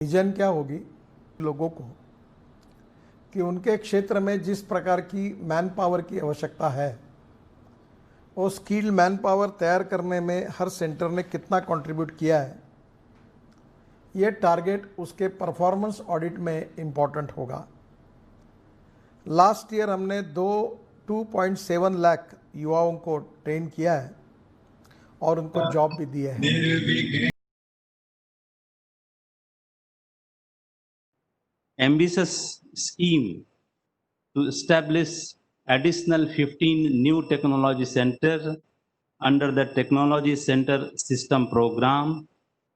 Vision क्या होगी लोगों को कि उनके क्षेत्र में जिस प्रकार की मैन पावर की आवश्यकता है, वो स्किल्ड मैन पावर तैयार करने में हर सेंटर ने कितना कंट्रीब्यूट किया है, ये टारगेट उसके परफॉर्मेंस ऑडिट में इम्पॉर्टेंट होगा। लास्ट ईयर हमने 2.7 लाख युवाओं को ट्रेन किया है और उनको जॉब भी दिए हैं। Ambitious scheme to establish additional 15 new technology centers under the Technology Center System Program,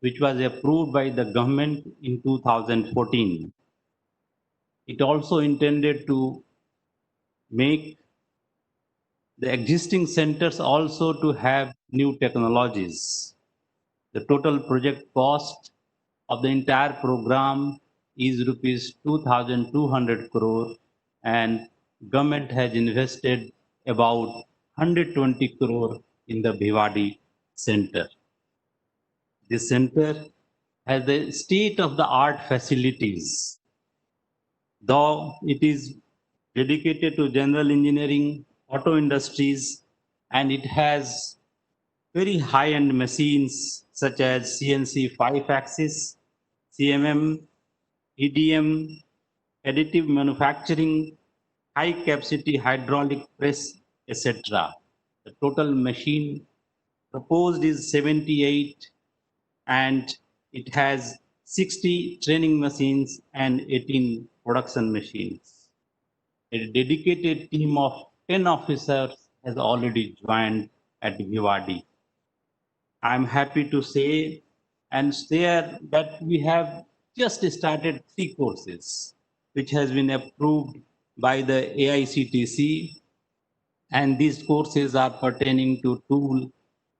which was approved by the government in 2014. It also intended to make the existing centers also to have new technologies. The total project cost of the entire program is rupees 2,200 crore, and government has invested about 120 crore in the Bhiwadi center. This center has the state-of-the-art facilities. Though it is dedicated to general engineering, auto industries, and it has very high-end machines such as CNC 5-axis, CMM, EDM, additive manufacturing, high-capacity hydraulic press, etc. The total machine proposed is 78, and it has 60 training machines and 18 production machines. A dedicated team of 10 officers has already joined at Bhiwadi. I'm happy to say and share that we have just started 3 courses, which has been approved by the AICTC, and these courses are pertaining to tool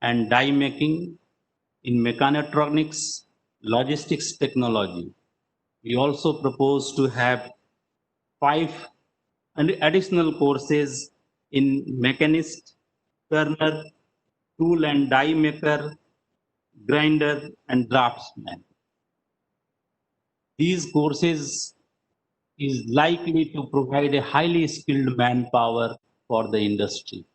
and die making, in mechatronics, logistics technology. We also propose to have 5 additional courses in mechanist, turner, tool and die maker, grinder, and draftsman. These courses is likely to provide a highly skilled manpower for the industry.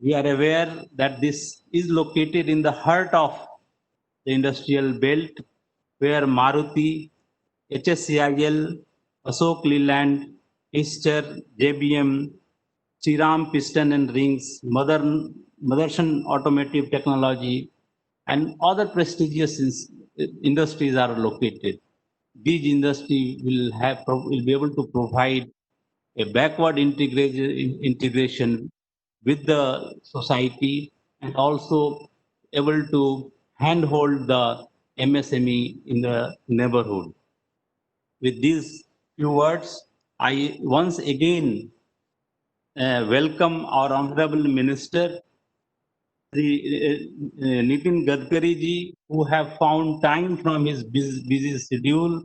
We are aware that this is located in the heart of the industrial belt, where Maruti, HSCIL, Ashok Leyland, Eicher, JBM, Shriram Piston and Rings, Motherson Automotive Technology, and other prestigious industries are located. These industries will be able to provide a backward integration with the society, and also able to handhold the MSME in the neighborhood. With these few words, I once again welcome our Honorable Minister, Nitin Gadkari ji, who have found time from his busy schedule,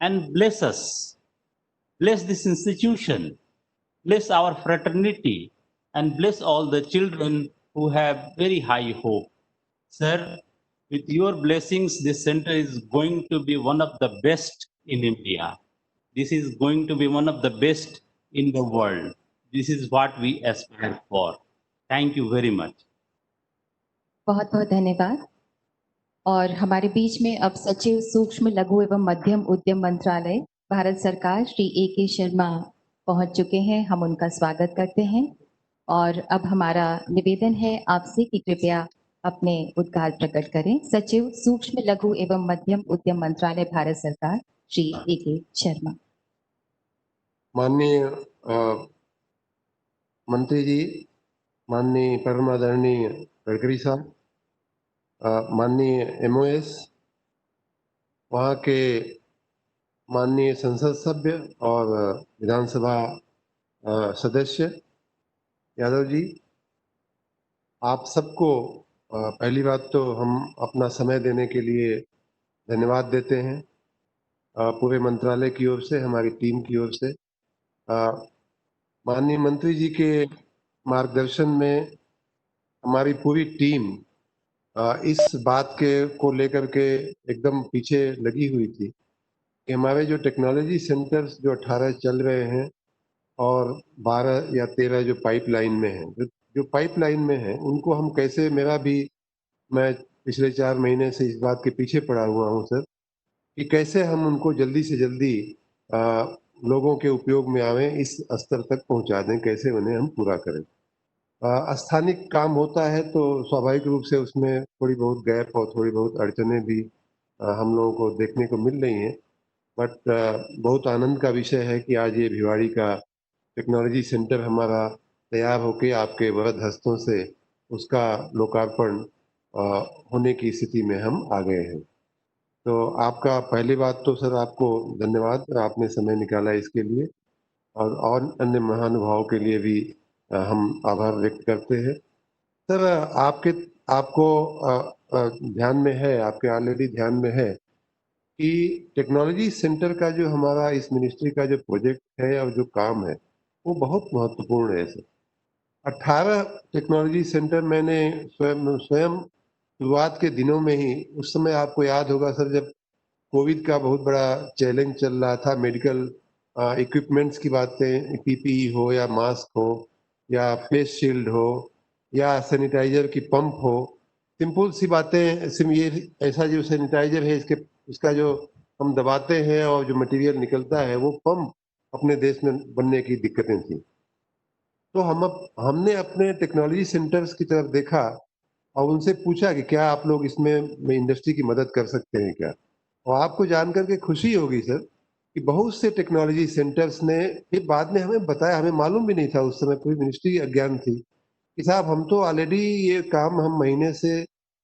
and bless us, bless this institution, bless our fraternity, and bless all the children who have very high hope. Sir, with your blessings, this center is going to be one of the best in India. This is going to be one of the best in the world. This is what we aspire for. Thank you very much. बहुत बहुत धन्यवाद। और हमारे बीच में अब सचिव सूक्ष्म लघु एवं मध्यम उद्यम मंत्रालय भारत सरकार श्री A.K. शर्मा पहुंच चुके हैं। हम उनका स्वागत करते हैं और अब हमारा निवेदन है आपसे कि कृपया अपने उद्गार प्रकट करें। सचिव सूक्ष्म लघु एवं मध्यम उद्यम मंत्रालय भारत सरकार श्री A.K. शर्मा। माननीय मंत्री जी, माननीय परम आदरणीय गडकरी साहब, माननीय MOS, वहाँ के माननीय संसद सभ्य और विधानसभा सदस्य यादव जी, आप सबको पहली बात तो हम अपना समय देने के लिए धन्यवाद देते हैं, पूरे मंत्रालय की ओर से, हमारी टीम की ओर से। माननीय मंत्री जी के मार्गदर्शन में हमारी पूरी टीम इस बात के को लेकर के एकदम पीछे लगी हुई थी कि हमारे जो टेक्नोलॉजी सेंटर्स जो 18 चल रहे हैं और 12 या 13 जो पाइपलाइन में हैं, जो पाइपलाइन में हैं, उनको हम कैसे, मैं पिछले 4 महीने से इस बात के पीछे पड़ा हुआ हूँ सर, कि कैसे हम उनको जल्दी से जल्दी अ, लोगों के उपयोग में आवें, इस स्तर तक पहुंचा दें, कैसे उन्हें हम पूरा करें। स्थानीय काम होता है तो स्वाभाविक रूप से उसमें थोड़ी बहुत गैप और थोड़ी बहुत अड़चनें भी हम लोगों को देखने को मिल रही हैं। बट बहुत आनंद का विषय है कि आज ये भिवाड़ी का टेक्नोलॉजी सेंटर हमारा तैयार होके आपके वरद हस्तों से उसका लोकार्पण होने की स्थिति में हम आ गए हैं। तो आपका पहली बात तो सर आपको धन्यवाद, आपने समय निकाला इसके लिए, और अन्य महानुभावों के लिए भी हम आभार व्यक्त करते हैं। सर आपको ध्यान में है, आपके ऑलरेडी ध्यान में है कि टेक्नोलॉजी सेंटर का जो हमारा इस मिनिस्ट्री का जो प्रोजेक्ट है और जो काम है, वो बहुत महत्वपूर्ण है सर। 18 टेक्नोलॉजी सेंटर मैंने स्वयं शुरुआत के दिनों में ही, उस समय आपको याद होगा सर, जब कोविड का बहुत बड़ा चैलेंज चल रहा था, मेडिकल इक्विपमेंट्स की बातें, पीपीई हो या मास्क हो या फेस शील्ड हो या सैनिटाइजर की पंप हो, सिंपल सी बातें, ये ऐसा जो सैनिटाइजर है इसका जो हम दबाते हैं और जो मटेरियल निकलता है वो पंप अपने देश में बनने की दिक्कतें थी। तो हमने अपने टेक्नोलॉजी सेंटर्स की तरफ देखा और उनसे पूछा कि क्या आप लोग इसमें इंडस्ट्री की मदद कर सकते हैं क्या। और आपको जानकर के खुशी होगी सर कि बहुत से टेक्नोलॉजी सेंटर्स ने फिर बाद में हमें बताया, हमें मालूम भी नहीं था, उस समय पूरी मिनिस्ट्री अज्ञान थी कि साहब हम तो ऑलरेडी ये काम हम महीने से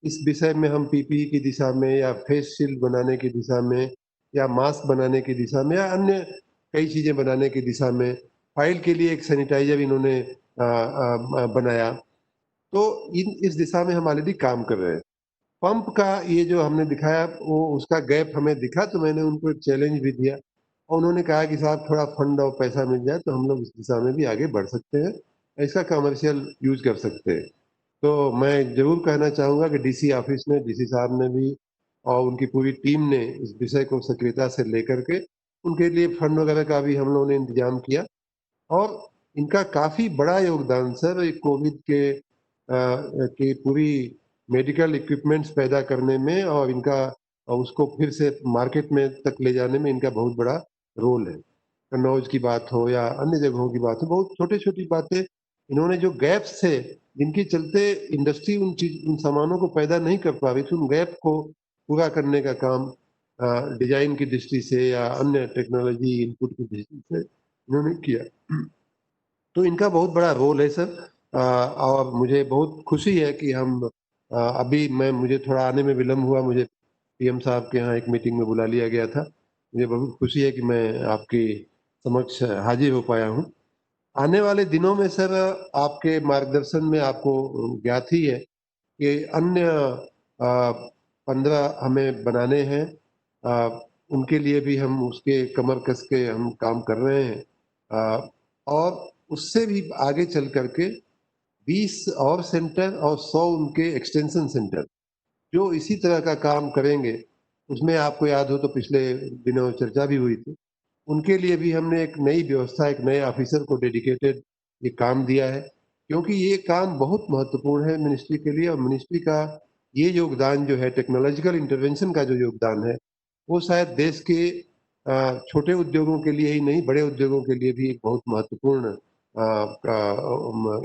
इस विषय में हम पीपीई की दिशा में या फेस शील्ड बनाने की दिशा में या मास्क बनाने की दिशा में या अन्य कई चीजें बनाने की दिशा में, फाइल के लिए एक सैनिटाइजर इन्होंने बनाया। तो इस दिशा में हम ऑलरेडी काम कर रहे हैं। पंप का ये जो हमने दिखाया, वो उसका गैप हमें दिखा तो मैंने उनको एक चैलेंज भी दिया और उन्होंने कहा कि साहब थोड़ा फंड और पैसा मिल जाए तो हम लोग इस दिशा में भी आगे बढ़ सकते हैं, इसका कमर्शियल यूज कर सकते हैं। तो मैं जरूर कहना चाहूँगा कि डीसी ऑफिस ने, डीसी साहब ने भी और उनकी पूरी टीम ने इस विषय को सक्रियता से लेकर के उनके लिए फंड वगैरह का भी हम लोगों ने इंतजाम किया। और इनका काफी बड़ा योगदान सर कोविड के पूरी मेडिकल इक्विपमेंट्स पैदा करने में और इनका उसको फिर से मार्केट में तक ले जाने में इनका बहुत बड़ा रोल है। कन्नौज की बात हो या अन्य जगहों की बात हो, बहुत छोटी छोटी बातें इन्होंने, जो गैप्स थे जिनके चलते इंडस्ट्री उन सामानों को पैदा नहीं कर पा रही थी, उन गैप को पूरा करने का काम डिजाइन की दृष्टि से या अन्य टेक्नोलॉजी इनपुट की दृष्टि से इन्होंने किया। तो इनका बहुत बड़ा रोल है सर। और मुझे बहुत खुशी है कि हम अभी मुझे थोड़ा आने में विलम्ब हुआ, मुझे पीएम साहब के यहाँ एक मीटिंग में बुला लिया गया था। मुझे बहुत खुशी है कि मैं आपकी समक्ष हाजिर हो पाया हूँ। आने वाले दिनों में सर आपके मार्गदर्शन में, आपको ज्ञात ही है कि अन्य 15 हमें बनाने हैं। उनके लिए भी हम उसके कमर कस के हम काम कर रहे हैं। और उससे भी आगे चल करके 20 और सेंटर और 100 उनके एक्सटेंशन सेंटर जो इसी तरह का काम करेंगे। उसमें आपको याद हो तो पिछले दिनों चर्चा भी हुई थी, उनके लिए भी हमने एक नई व्यवस्था, एक नए ऑफिसर को डेडिकेटेड ये काम दिया है, क्योंकि ये काम बहुत महत्वपूर्ण है मिनिस्ट्री के लिए। और मिनिस्ट्री का ये योगदान जो है, टेक्नोलॉजिकल इंटरवेंशन का जो योगदान है, वो शायद देश के छोटे उद्योगों के लिए ही नहीं, बड़े उद्योगों के लिए भी एक बहुत महत्वपूर्ण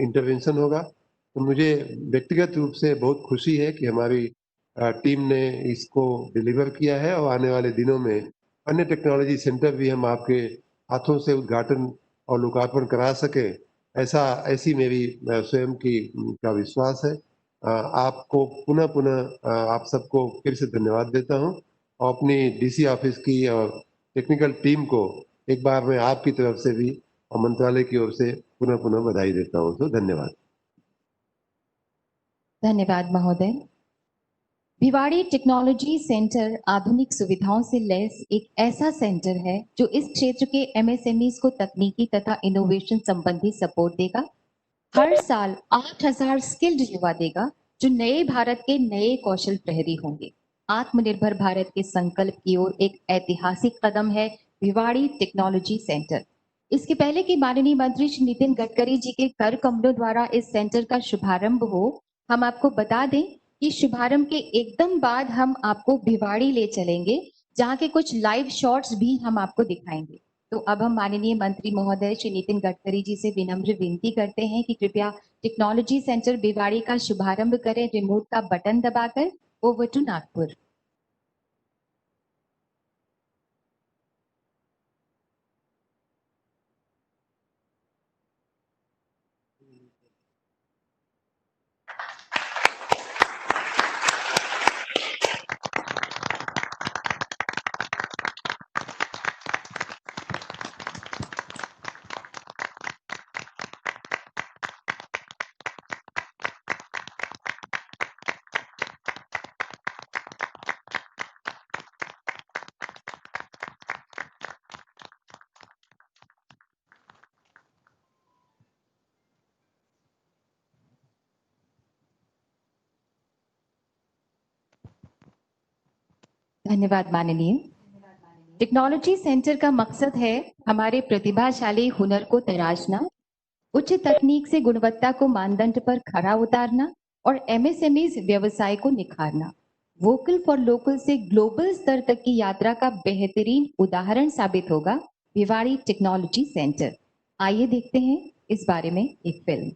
इंटरवेंशन होगा। तो मुझे व्यक्तिगत रूप से बहुत खुशी है कि हमारी टीम ने इसको डिलीवर किया है और आने वाले दिनों में अन्य टेक्नोलॉजी सेंटर भी हम आपके हाथों से उद्घाटन और लोकार्पण करा सके, ऐसी मेरी स्वयं का विश्वास है। आपको पुनः पुनः आप सबको फिर से धन्यवाद देता हूं और अपनी डीसी ऑफिस की और टेक्निकल टीम को एक बार मैं आपकी तरफ से भी और मंत्रालय की ओर से पुनः पुनः बधाई देता हूं। तो धन्यवाद। धन्यवाद महोदय। भिवाड़ी टेक्नोलॉजी सेंटर आधुनिक सुविधाओं से लैस एक ऐसा सेंटर है जो इस क्षेत्र के एमएसएमईज को तकनीकी तथा इनोवेशन संबंधी सपोर्ट देगा। हर साल 8000 स्किल्ड युवा देगा जो नए भारत के नए कौशल प्रहरी होंगे। आत्मनिर्भर भारत के संकल्प की ओर एक ऐतिहासिक कदम है भिवाड़ी टेक्नोलॉजी सेंटर। इसके पहले कि माननीय मंत्री श्री नितिन गडकरी जी के कर कमलों द्वारा इस सेंटर का शुभारंभ हो, हम आपको बता दें कि शुभारंभ के एकदम बाद हम आपको भिवाड़ी ले चलेंगे, जहां के कुछ लाइव शॉट्स भी हम आपको दिखाएंगे। तो अब हम माननीय मंत्री महोदय श्री नितिन गडकरी जी से विनम्र विनती करते हैं कि कृपया टेक्नोलॉजी सेंटर भिवाड़ी का शुभारंभ करें रिमोट का बटन दबाकर। Over to Nagpur. धन्यवाद माननीय। टेक्नोलॉजी सेंटर का मकसद है हमारे प्रतिभाशाली हुनर को तराशना, उच्च तकनीक से गुणवत्ता को मानदंड पर खरा उतारना और एमएसएमई व्यवसाय को निखारना। वोकल फॉर लोकल से ग्लोबल स्तर तक की यात्रा का बेहतरीन उदाहरण साबित होगा भिवाड़ी टेक्नोलॉजी सेंटर। आइए देखते हैं इस बारे में एक film.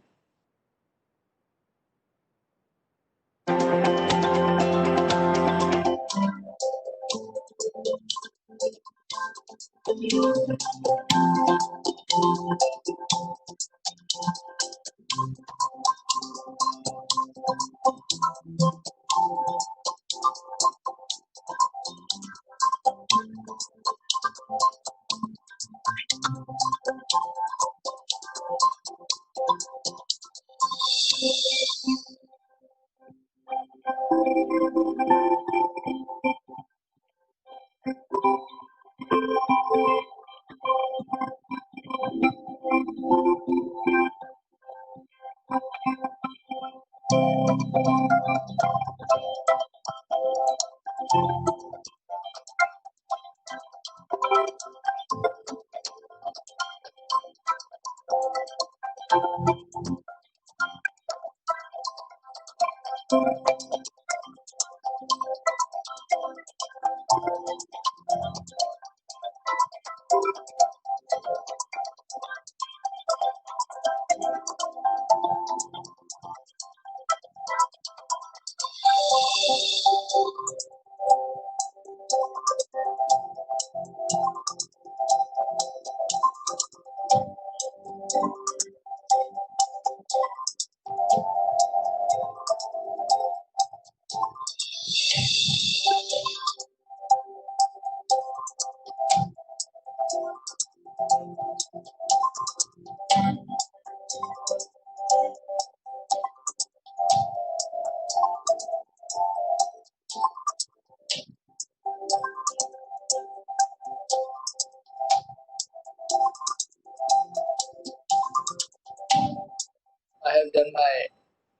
I have done my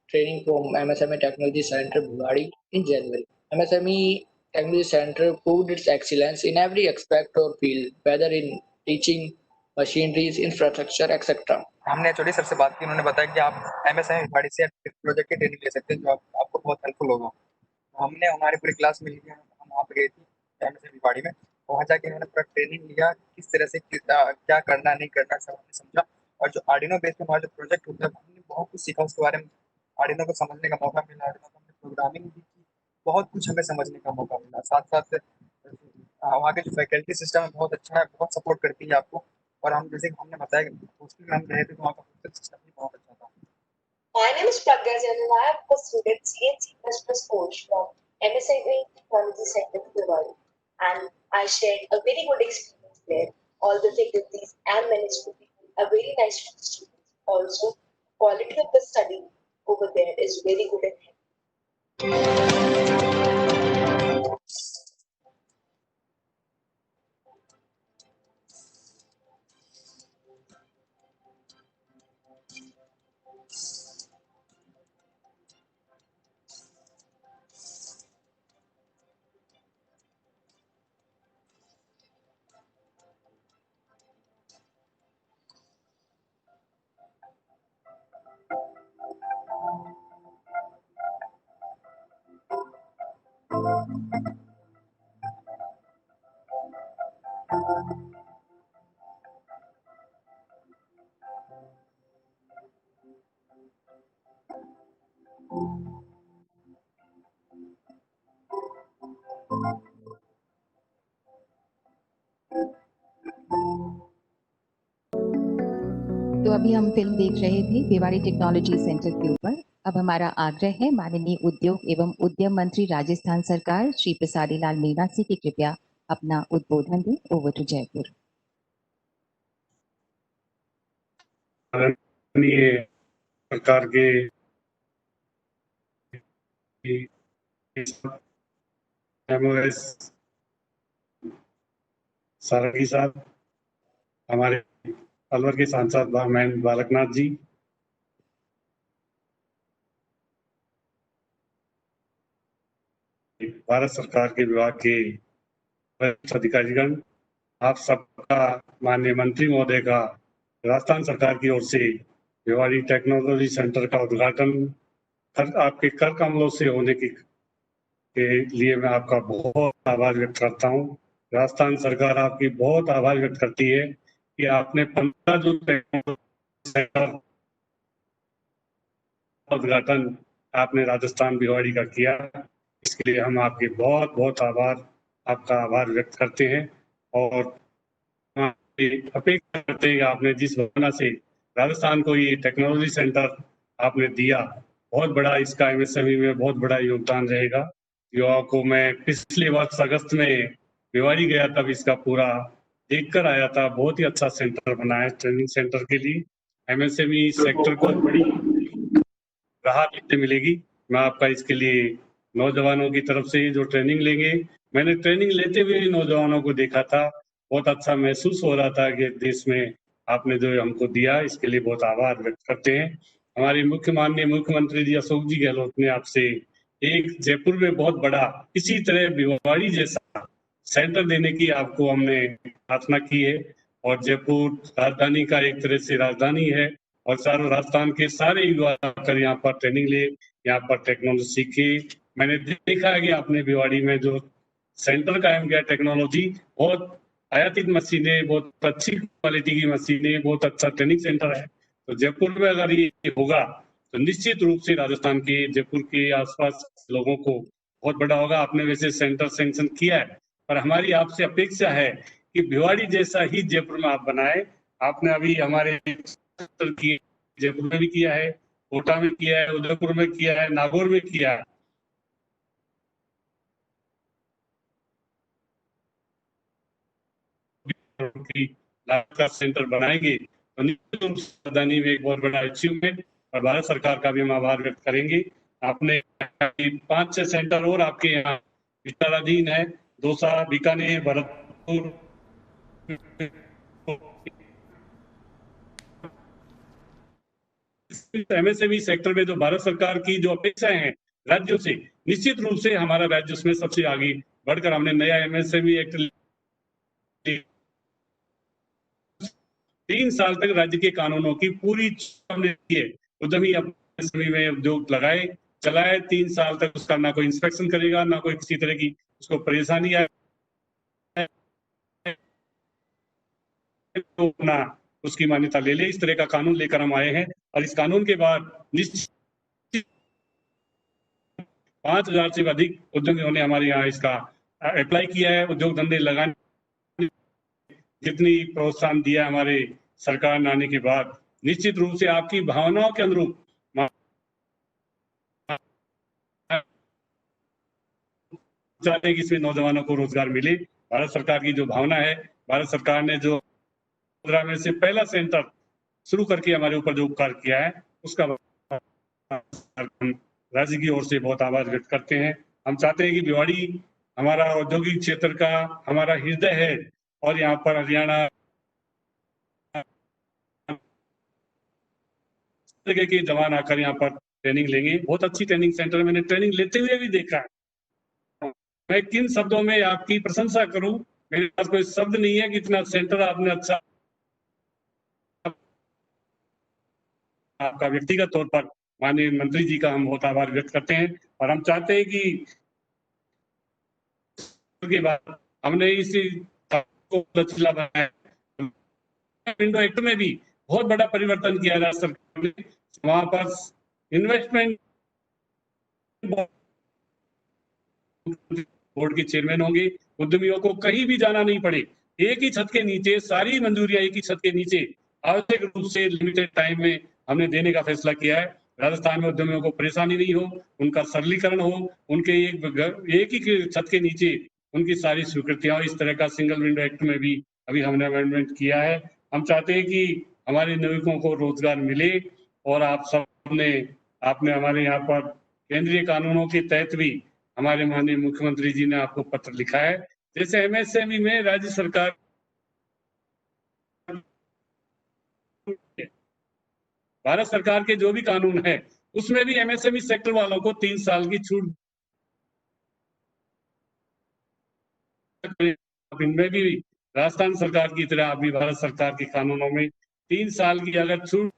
training from MSME Technology Center Bhiwadi in January. MSME Technology Center proved its excellence in every aspect or field, whether in teaching, machineries, infrastructure, etc. हमने HOD sir से बात की, उन्होंने बताया कि आप MSME Bhiwadi से project की ट्रेनिंग ले सकते हैं, जो आपको बहुत हेल्पफुल होगा। हमने हमारी पूरी क्लास में लिया, हम वहाँ पे गए थे एमएसएमई भिवाड़ी में। वहाँ जाके उन्होंने पूरा ट्रेनिंग लिया, किस तरह से क्या करना नहीं करना सब हमने समझा। और जो आर्डिनो बेस पे हमारा जो प्रोजेक्ट होता है, हमने बहुत कुछ सीखा उसके बारे में। आर्डिनो को समझने का मौका मिला, आर्डिनो को हमने प्रोग्रामिंग भी की, बहुत कुछ हमें समझने का मौका मिला। साथ साथ वहाँ के जो फैकल्टी सिस्टम है बहुत अच्छा है, बहुत सपोर्ट करती है आपको। और हम जैसे हमने बताया कि हॉस्टल में हम रहे थे, तो वहाँ का हॉस्टल सिस्टम भी बहुत अच्छा था। My name is Pragya Jain and I am a student C and C++ course from MSME Technology Center Bhiwadi, and I shared a very good experience there. All the faculties and management people are very nice to the students. Also, quality of the study over there is very good and helpful. तो अभी हम film देख रहे थे Bhiwadi technology centre के ऊपर। अब हमारा आग्रह है माननीय उद्योग एवं उद्यम मंत्री राजस्थान सरकार श्री प्रसादी लाल मीणा जी की कृपया अपना उद्बोधन दें। Over to Jaipur. माननीय सरकार के MOS सारंगी साहब, हमारे अलवर के सांसद महेंद्र बालकनाथ जी, भारत सरकार के विभाग के वरिष्ठ अधिकारीगण, आप सबका माननीय मंत्री महोदय का राजस्थान सरकार की ओर से भिवाड़ी टेक्नोलॉजी सेंटर का उद्घाटन आपके कर कमलों से होने के लिए मैं आपका बहुत आभार व्यक्त करता हूँ। राजस्थान सरकार आपकी बहुत आभार व्यक्त करती है कि आपने 15 जून सेंटर उद्घाटन आपने राजस्थान भिवाड़ी का किया। इसके लिए हम आपके बहुत बहुत आपका आभार व्यक्त करते हैं और अपेक्षा करते हैं कि आपने जिस भावना से राजस्थान को ये टेक्नोलॉजी सेंटर आपने दिया, बहुत बड़ा इसका MSME में बहुत बड़ा योगदान रहेगा। युवाओं को मैं पिछले वर्ष अगस्त में भिवाड़ी गया, तब इसका पूरा देखकर आया था। बहुत ही अच्छा सेंटर बना है ट्रेनिंग सेंटर के लिए। MSME सेक्टर को बड़ी राहत मिलेगी। मैं आपका इसके लिए नौजवानों की तरफ से जो ट्रेनिंग लेंगे, मैंने ट्रेनिंग लेते हुए नौजवानों को देखा था, बहुत अच्छा महसूस हो रहा था कि देश में आपने जो हमको दिया, इसके लिए बहुत आभार व्यक्त करते हैं। हमारे माननीय मुख्यमंत्री जी अशोक जी गहलोत ने आपसे एक जयपुर में बहुत बड़ा इसी तरह भिवाड़ी जैसा सेंटर देने की आपको हमने प्रार्थना की है। और जयपुर राजधानी का एक तरह से राजधानी है और सारे राजस्थान के सारे युवा आकर यहाँ पर ट्रेनिंग ले, यहाँ पर टेक्नोलॉजी सीखे। मैंने देखा है कि आपने भिवाड़ी में जो सेंटर कायम किया टेक्नोलॉजी, बहुत आयातित मशीनें, बहुत अच्छी क्वालिटी की मशीनें, बहुत अच्छा ट्रेनिंग सेंटर है। तो जयपुर में अगर ये होगा तो निश्चित रूप से राजस्थान के जयपुर के आसपास लोगों को बहुत बड़ा होगा। आपने वैसे सेंटर सैंक्शन किया है, पर हमारी आपसे अपेक्षा है कि भिवाड़ी जैसा ही जयपुर में आप बनाए। आपने अभी हमारे की जयपुर में भी किया है, कोटा में किया है, उदयपुर में किया है, नागौर में किया है। का सेंटर बनाएंगे तो निश्चित रूप से राजधानी में एक बहुत बड़ा अचीवमेंट, और भारत सरकार का भी हम आभार व्यक्त करेंगे। आपने 5-6 सेंटर और आपके यहाँ विचाराधीन है, दौसा, बीकानेर, भरतपुर, MSME सेक्टर में जो भारत सरकार की जो अपेक्षाएं हैं राज्यों से, निश्चित रूप से हमारा राज्य उसमें सबसे आगे बढ़कर हमने नया MSME एक्ट 3 साल तक राज्य के कानूनों की पूरी हमने की है। उद्यमी अपने में उद्योग लगाए चलाए, 3 साल तक उसका ना कोई इंस्पेक्शन करेगा, ना कोई किसी तरह की उसको परेशानी आए, तो ना उसकी मान्यता ले ले। इस तरह का कानून लेकर हम आए हैं और इस कानून के बाद निश्चित 5000 से अधिक उद्यमियों ने हमारे यहाँ इसका अप्लाई किया है। उद्योग धंधे लगाने जितनी प्रोत्साहन दिया हमारे सरकार ने आने के बाद, निश्चित रूप से आपकी भावनाओं के अनुरूप चाहते हैं कि इसमें नौजवानों को रोजगार मिले। भारत सरकार की जो भावना है, भारत सरकार ने जो 15 में से पहला सेंटर शुरू करके हमारे ऊपर जो उपकार किया है, उसका राज्य की ओर से बहुत आभार व्यक्त करते हैं। हम चाहते हैं कि भिवाड़ी हमारा औद्योगिक क्षेत्र का हमारा हृदय है और यहाँ पर हरियाणा जगह के जवान आकर यहाँ पर ट्रेनिंग लेंगे। बहुत अच्छी ट्रेनिंग सेंटर, मैंने ट्रेनिंग लेते हुए भी देखा है। मैं किन शब्दों में आपकी प्रशंसा करूं, मेरे पास कोई शब्द नहीं है कि इतना सेंटर आपने अच्छा। आपका व्यक्तिगत तौर पर माननीय मंत्री जी का हम बहुत आभार व्यक्त करते हैं और हम चाहते हैं कि के बाद हमने इसी को लचीला बनाया। विंडो एक्ट में भी बहुत बड़ा परिवर्तन किया राज्य सरकार ने। वहां पर इन्वेस्टमेंट बोर्ड के चेयरमैन होंगे, उद्यमियों को कहीं भी जाना नहीं पड़े, एक ही छत के नीचे सारी मंजूरियां एक ही छत के नीचे आवश्यक रूप से लिमिटेड टाइम में हमने देने का फैसला किया है। राजस्थान में उद्यमियों को परेशानी नहीं हो, उनका सरलीकरण हो, उनके एक ही छत के नीचे उनकी सारी स्वीकृतियां हो। इस तरह का सिंगल विंडो एक्ट में भी अभी हमने अमेंडमेंट किया है। हम चाहते हैं कि हमारे नागरिकों को रोजगार मिले और आपने हमारे यहाँ पर केंद्रीय कानूनों के तहत भी हमारे माननीय मुख्यमंत्री जी ने आपको पत्र लिखा है। जैसे एमएसएमई में राज्य सरकार भारत सरकार के जो भी कानून है उसमें भी एमएसएमई सेक्टर वालों को 3 साल की छूट, इनमें भी राजस्थान सरकार की तरह अभी भारत सरकार के कानूनों में 3 साल की अगर छूट,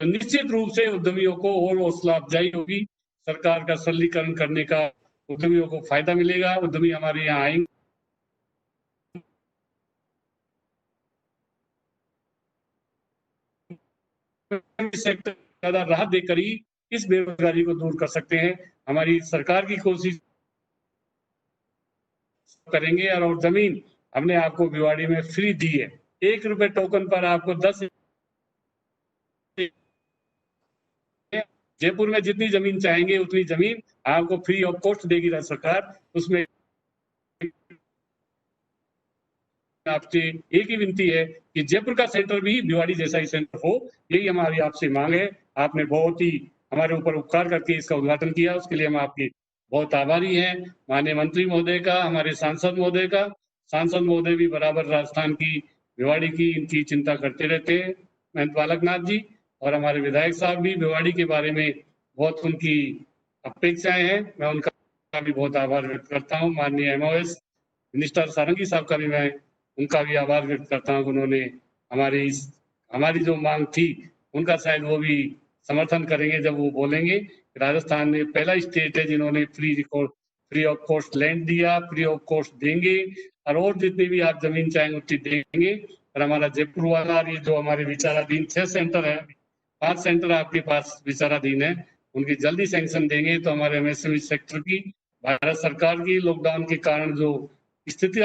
निश्चित रूप से उद्यमियों को और हौसला अफजाई होगी, सरकार का सरलीकरण करने का उद्यमियों को फायदा मिलेगा। उद्यमी हमारे यहाँ आएंगे, सेक्टर ज्यादा राहत देकर ही इस बेरोजगारी को दूर कर सकते हैं। हमारी सरकार की कोशिश करेंगे। और जमीन हमने आपको भिवाड़ी में फ्री दी है, 1 रुपए टोकन पर आपको 10, जयपुर में जितनी जमीन चाहेंगे उतनी जमीन आपको फ्री ऑफ कॉस्ट देगी राज्य सरकार। उसमें आपसे एक ही विनती है कि जयपुर का सेंटर भी भिवाड़ी जैसा ही सेंटर हो, यही हमारी आपसे मांग है। आपने बहुत ही हमारे ऊपर उपकार करके इसका उद्घाटन किया, उसके लिए हम आपके बहुत आभारी हैं। माननीय मंत्री महोदय का, हमारे सांसद महोदय का, सांसद महोदय भी बराबर राजस्थान की भिवाड़ी की इनकी चिंता करते रहते हैं, महंत बालकनाथ जी, और हमारे विधायक साहब भी भिवाड़ी के बारे में बहुत उनकी अपेक्षाएं हैं। मैं उनका भी बहुत आभार व्यक्त करता हूँ। माननीय एमओएस मिनिस्टर सारंगी साहब का भी मैं उनका भी आभार व्यक्त करता हूँ। उन्होंने हमारी जो मांग थी उनका शायद वो भी समर्थन करेंगे जब वो बोलेंगे। राजस्थान में पहला स्टेट है जिन्होंने फ्री ऑफ कॉस्ट लैंड दिया, फ्री ऑफ कॉस्ट देंगे, और जितनी भी आप जमीन चाहेंगे उतनी देंगे। और हमारा जयपुर वाला ये जो हमारे विचाराधीन 6 सेंटर है, 5 सेंटर आपके पास विचाराधीन है, उनकी जल्दी सैंक्शन देंगे तो हमारे एमएसएमई सेक्टर की भारत सरकार की लॉकडाउन के कारण जो स्थिति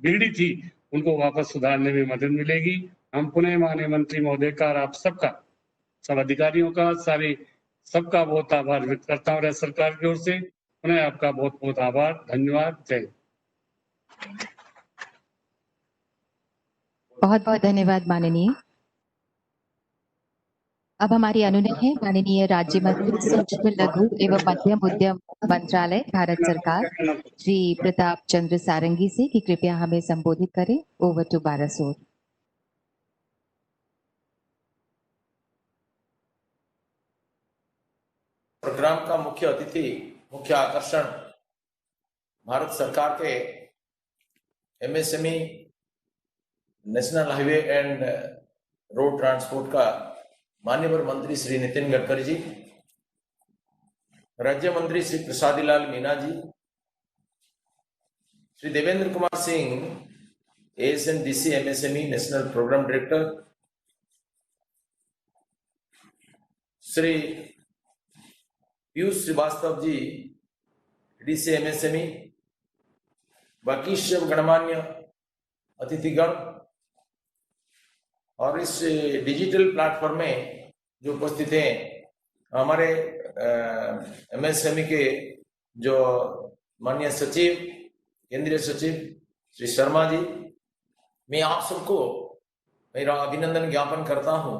बिगड़ी थी उनको वापस सुधारने में मदद मिलेगी। हम पुनः माननीय मंत्री महोदय का और आप सबका, सब अधिकारियों का, सबका बहुत आभार व्यक्त करता हूँ राज्य सरकार की ओर से। पुनः आपका बहुत बहुत आभार, धन्यवाद, जय। बहुत बहुत धन्यवाद माननीय। अब हमारी अनुनय है माननीय राज्य मंत्री सूक्ष्म लघु एवं मध्यम उद्यम मंत्रालय भारत सरकार श्री प्रताप चंद्र सारंगी से कि कृपया हमें संबोधित करें। Over to बारासूर। प्रोग्राम का मुख्य अतिथि, मुख्य आकर्षण भारत सरकार के MSME, national highway and road transport का माननीय मंत्री श्री नितिन गडकरी जी, राज्य मंत्री Shri Prasadi Lal Meena ji, Shri Devendra Kumar Singh ASNDC MSME national programme director, Shri Piyush Srivastava ji DC MSME, बाकी सब गणमान्य अतिथिगण और इस डिजिटल प्लेटफॉर्म में जो उपस्थित हैं, हमारे एमएसएमई के जो माननीय सचिव, केंद्रीय सचिव श्री शर्मा जी, मैं आप सबको मेरा अभिनंदन ज्ञापन करता हूं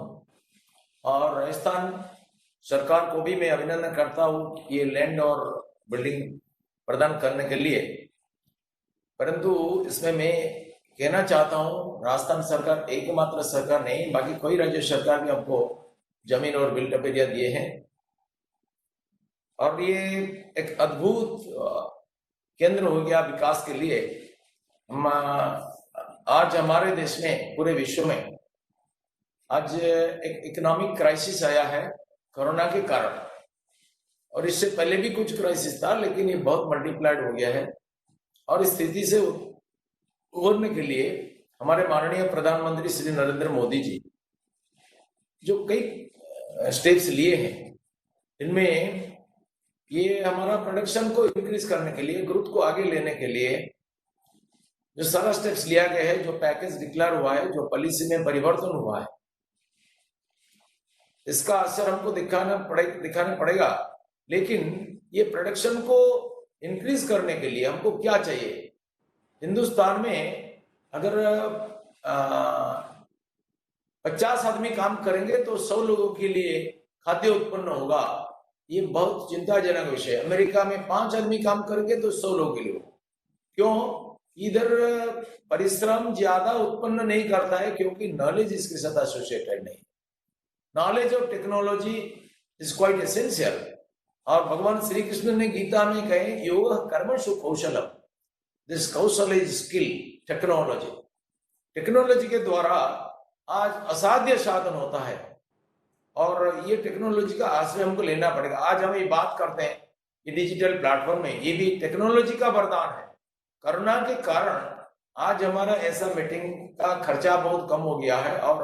और राजस्थान सरकार को भी मैं अभिनंदन करता हूं ये लैंड और बिल्डिंग प्रदान करने के लिए। परंतु इसमें मैं कहना चाहता हूं, राजस्थान सरकार एकमात्र सरकार नहीं, बाकी कोई राज्य सरकार भी हमको जमीन और बिल्डअप एरिया दिए हैं और ये एक अद्भुत केंद्र हो गया विकास के लिए। आज हमारे देश में, पूरे विश्व में आज एक इकोनॉमिक क्राइसिस आया है कोरोना के कारण, और इससे पहले भी कुछ क्राइसिस था, लेकिन ये बहुत मल्टीप्लाइड हो गया है। और इस स्थिति से उभरने के लिए हमारे माननीय प्रधानमंत्री श्री नरेंद्र मोदी जी जो कई स्टेप्स लिए हैं, इनमें ये हमारा प्रोडक्शन को इंक्रीज करने के लिए, ग्रोथ को आगे लेने के लिए जो सारा स्टेप्स लिया गया है, जो पैकेज डिक्लेयर हुआ है, जो पॉलिसी में परिवर्तन हुआ है, इसका असर हमको दिखाना पड़ेगा। लेकिन ये प्रोडक्शन को इंक्रीज करने के लिए हमको क्या चाहिए? हिंदुस्तान में अगर 50 आदमी काम करेंगे तो 100 लोगों के लिए खाद्य उत्पन्न होगा। ये बहुत चिंताजनक विषय है। अमेरिका में 5 आदमी काम करेंगे तो 100 लोगों के लिए होगा। क्यों? इधर परिश्रम ज्यादा उत्पन्न नहीं करता है, क्योंकि नॉलेज इसके साथ एसोसिएटेड नहीं। Knowledge of technology is quite essential. और भगवान श्री कृष्ण ने गीता में कहे, योग कर्मसु कौशलम, दिस कौशल इज स्किल, टेक्नोलॉजी। टेक्नोलॉजी के द्वारा आज असाध्य साधन होता है, और ये टेक्नोलॉजी का आश्रय हमको लेना पड़ेगा। आज हम ये बात करते हैं कि डिजिटल प्लेटफॉर्म में, ये भी टेक्नोलॉजी का वरदान है। कोरोना के कारण आज हमारा ऐसा मीटिंग का खर्चा बहुत कम हो गया है, और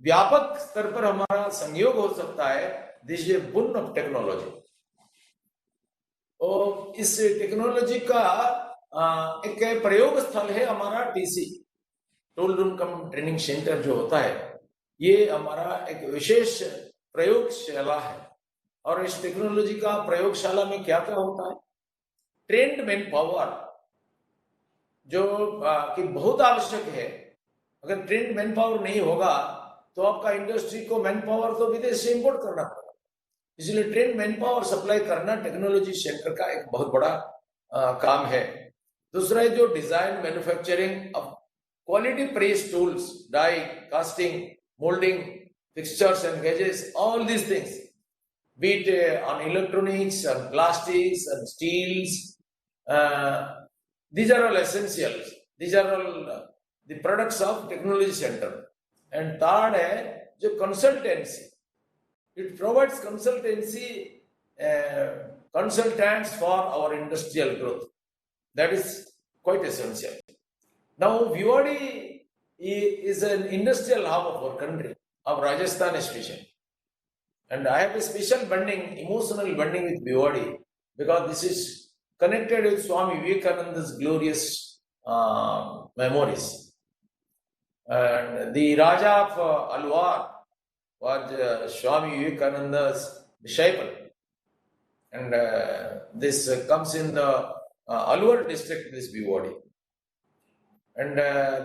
व्यापक स्तर पर हमारा सहयोग हो सकता है। दिस इज बुन ऑफ टेक्नोलॉजी। और इस टेक्नोलॉजी का एक प्रयोग स्थल है हमारा TC, tool room cum training centre जो होता है। ये हमारा एक विशेष प्रयोगशाला है। और इस टेक्नोलॉजी का प्रयोगशाला में क्या क्या होता है? ट्रेंड मैन पावर जो कि बहुत आवश्यक है। अगर ट्रेंड मैन पावर नहीं होगा तो आपका इंडस्ट्री को मैन पावर तो विदेश से इंपोर्ट करना पड़ेगा। इसलिए ट्रेंड मैन पावर सप्लाई करना टेक्नोलॉजी सेक्टर का एक बहुत बड़ा काम है। दूसरा है जो design manufacturing of quality press tools, die casting, moulding, fixtures and gauges, all these things, be it on electronics, on plastics, and steels. These are all essentials. These are all the products of technology center. And third है जो consultancy. It provides consultancy consultants for our industrial growth. That is quite essential. Now, Bhiwadi is an industrial hub of our country, of Rajasthan especially. And I have a special bonding, emotional bonding with Bhiwadi, because this is connected with Swami Vivekananda's glorious memories. And the Raja of Alwar was Swami Vivekananda's disciple. And this comes in the Alwar district, this Bhiwadi. And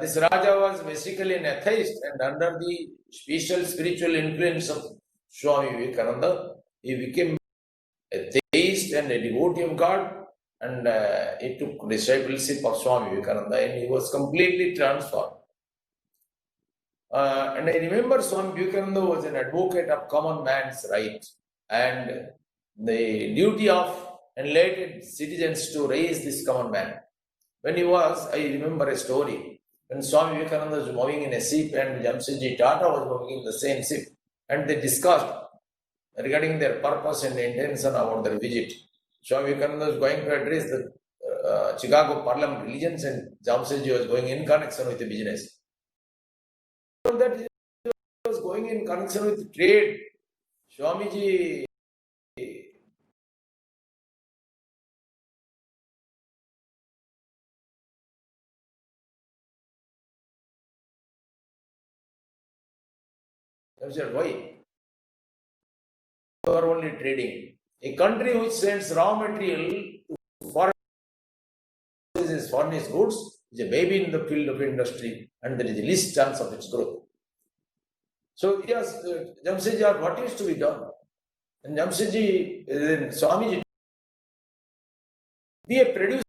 this Raja was basically an atheist, and under the special spiritual influence of Swami Vivekananda, he became a theist and a devotee of God, and he took discipleship of Swami Vivekananda, and he was completely transformed. And I remember Swami Vivekananda was an advocate of common man's rights and the duty of enlightened citizens to raise this common man. When he was, I remember a story, when Swami Vivekananda was moving in a ship and Jamshedji Tata was moving in the same ship, and they discussed regarding their purpose and intention about their visit. Swami Vivekananda was going to address the Chicago Parliament religions, and Jamshedji was going in connection with the business. So that he was going in connection with trade. Swamiji said, why? You are only trading. A country which sends raw material to foreign goods is a baby in the field of industry, and there is the least chance of its growth. So yes, Jamshedji asked, what is to be done? And Jamshedji, then Swamiji, be a producer.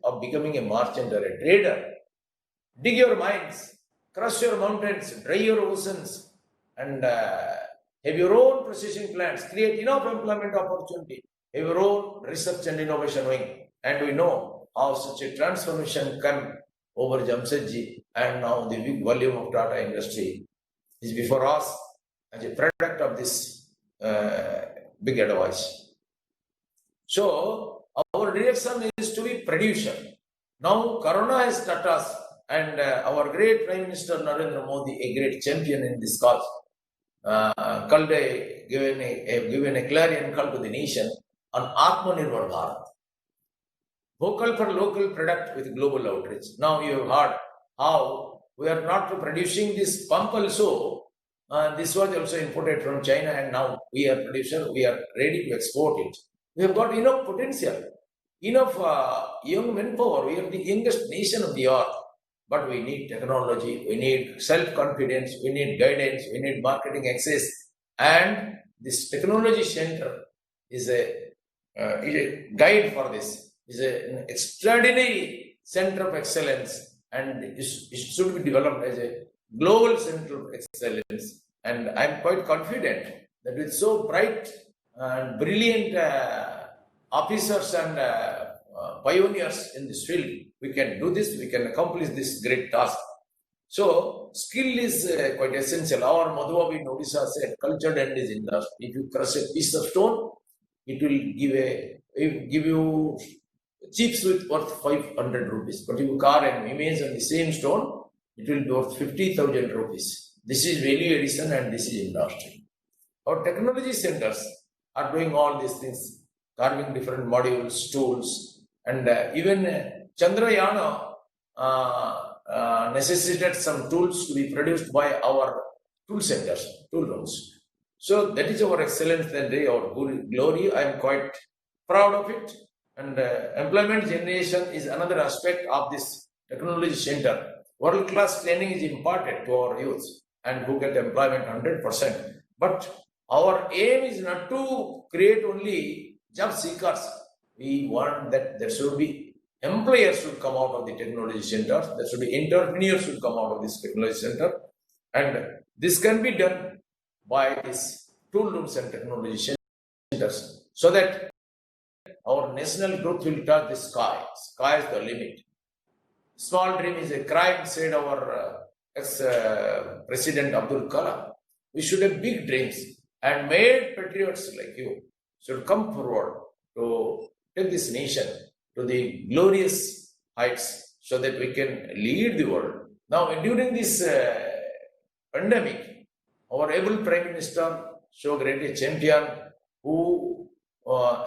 of becoming a merchant or a trader. Dig your mines, crush your mountains, dry your oceans, and have your own processing plants, create enough employment opportunity, have your own research and innovation wing. And we know how such a transformation came over Jamshedji, and now the big volume of Tata industry is before us as a product of this big advice. So our direction is to be producer. Now Corona has taught us, and our great Prime Minister Narendra Modi, a great champion in this cause, given a clarion call to the nation on Atmanirbhar Bharat. Vocal for local product with global outreach. Now you have heard how we are not producing this pump also. This was also imported from China, and now we are producer. We are ready to export it. We have got enough potential, enough young manpower. We are the youngest nation of the earth. But we need technology, we need self-confidence, we need guidance, we need marketing access. And this technology center is a guide for this. Is an extraordinary center of excellence, and it should be developed as a global center of excellence. And I'm quite confident that with so bright and brilliant officers and pioneers in this field, we can do this, we can accomplish this great task. So, skill is quite essential. Our Madhubabu in Odisha said, cultured end is industry. If you crush a piece of stone, it will give you cheap sweet worth 500 rupees. But if you carve an image on the same stone, it will be worth 50,000 rupees. This is value addition, and this is industry. Our technology centers are doing all these things, carving different modules, tools, and even Chandrayana necessitated some tools to be produced by our tool centers, tool rooms. So that is our excellence and our glory. I am quite proud of it. And employment generation is another aspect of this technology center. World-class training is imparted to our youth, and who get employment 100%. But our aim is not to create only job seekers. We want that there should be employers should come out of the technology center. There should be entrepreneurs should come out of this technology center. And this can be done by these tool rooms and technology centers, so that our national growth will touch the sky. Sky is the limit. Small dream is a crime, said our ex-president Abdul Kalam. We should have big dreams, and made patriots like you should come forward to take this nation to the glorious heights, so that we can lead the world. Now, during this pandemic, our able Prime Minister, so great a champion, who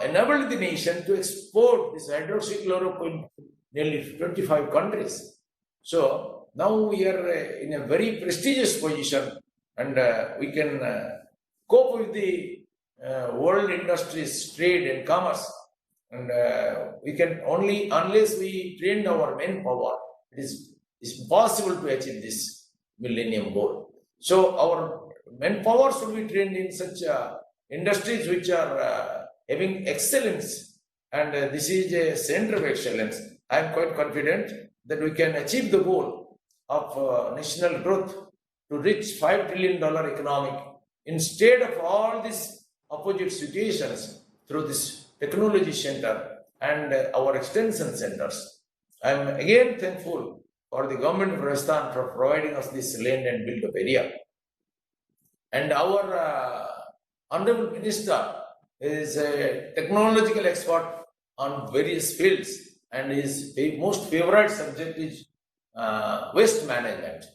enabled the nation to export this hydroxychloroquine to nearly 25 countries. So now we are in a very prestigious position, and we can cope with the world industries, trade and commerce. And we can only, unless we train our manpower, it is impossible to achieve this millennium goal. So our manpower should be trained in such industries which are having excellence, and this is a center of excellence. I am quite confident that we can achieve the goal of national growth to reach $5 trillion economic, instead of all these opposite situations, through this technology center and our extension centers. I am again thankful for the government of Rajasthan for providing us this land and build-up area. And our Honorable Minister is a technological expert on various fields, and his most favorite subject is waste management.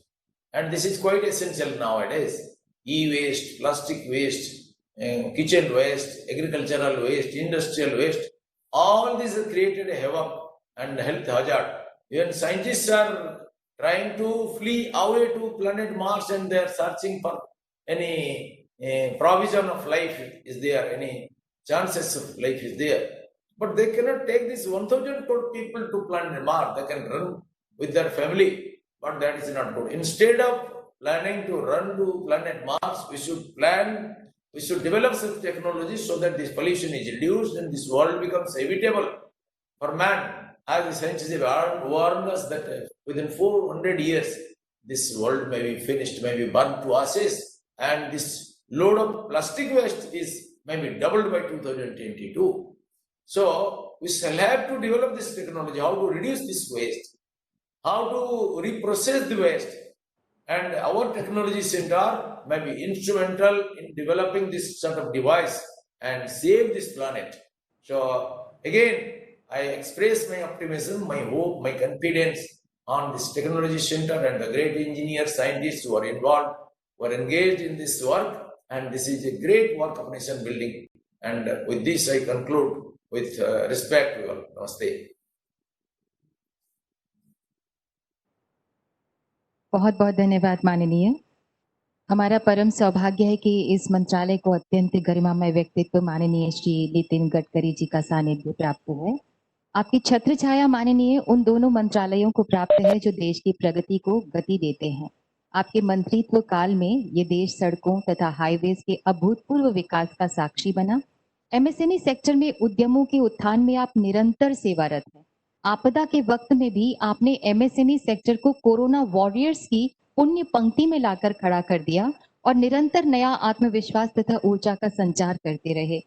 And this is quite essential nowadays. E-waste, plastic waste, kitchen waste, agricultural waste, industrial waste, all these have created a havoc and health hazard. Even scientists are trying to flee away to planet Mars, and they are searching for any provision of life is there, any chances of life is there. But they cannot take this 1,000 crore people to planet Mars. They can run with their family, but that is not good. Instead of planning to run to planet Mars, we should develop such technology so that this pollution is reduced and this world becomes habitable for man. as the scientists have warned us that within 400 years, this world may be finished, may be burnt to ashes, and this load of plastic waste is maybe doubled by 2022. So we shall have to develop this technology, how to reduce this waste, how to reprocess the waste, and our technology center may be instrumental in developing this sort of device and save this planet. So again, I express my optimism, my hope, my confidence on this technology center and the great engineers, scientists who are involved, who are engaged in this work, and this is a great work of nation building. And with this, I conclude with respect to you all. Namaste. बहुत बहुत धन्यवाद माननीय। हमारा परम सौभाग्य है कि इस मंत्रालय को अत्यंत गरिमामय व्यक्तित्व माननीय श्री नितिन गडकरी जी का सानिध्य प्राप्त है। आपकी छत्र छाया माननीय उन दोनों मंत्रालयों को प्राप्त है जो देश की प्रगति को गति देते हैं। आपके मंत्रित्व काल में ये देश सड़कों तथा हाईवेज के अभूतपूर्व विकास का साक्षी बना। एमएसएमई सेक्टर में उद्यमों के उत्थान में आप निरंतर सेवारत हैं। आपदा के वक्त में भी आपने एमएसएमई सेक्टर को कोरोना वॉरियर्स की पुण्य पंक्ति में लाकर खड़ा कर दिया और निरंतर नया आत्मविश्वास तथा ऊर्जा का संचार करते रहे।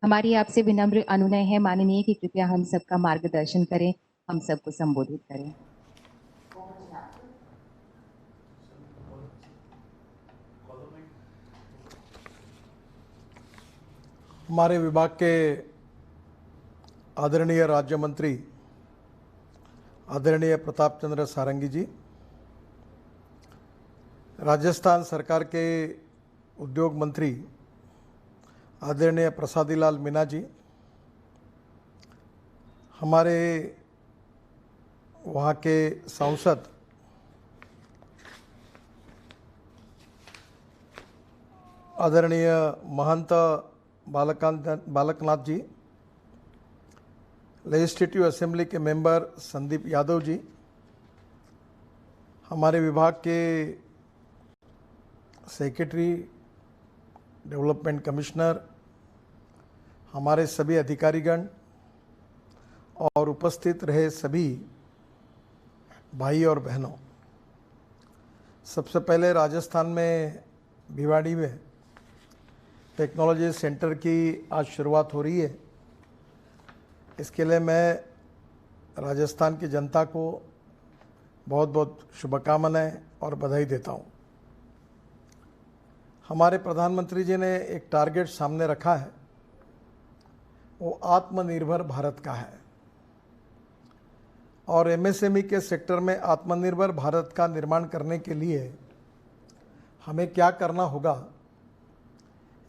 हमारी आपसे विनम्र अनुनय है माननीय कि कृपया हम सबका मार्गदर्शन करें, हम सबको संबोधित करें। हमारे विभाग के आदरणीय राज्य मंत्री आदरणीय प्रताप चंद्र सारंगी जी, राजस्थान सरकार के उद्योग मंत्री आदरणीय प्रसादी लाल मीना जी, हमारे वहाँ के सांसद आदरणीय महंत बालकनाथ जी, लेजिस्लेटिव असेंबली के मेंबर संदीप यादव जी, हमारे विभाग के सेक्रेटरी डेवलपमेंट कमिश्नर, हमारे सभी अधिकारीगण और उपस्थित रहे सभी भाई और बहनों, सबसे पहले राजस्थान में भिवाड़ी में टेक्नोलॉजी सेंटर की आज शुरुआत हो रही है। इसके लिए मैं राजस्थान की जनता को बहुत बहुत शुभकामनाएं और बधाई देता हूं। हमारे प्रधानमंत्री जी ने एक टारगेट सामने रखा है, वो आत्मनिर्भर भारत का है और एमएसएमई के सेक्टर में आत्मनिर्भर भारत का निर्माण करने के लिए हमें क्या करना होगा,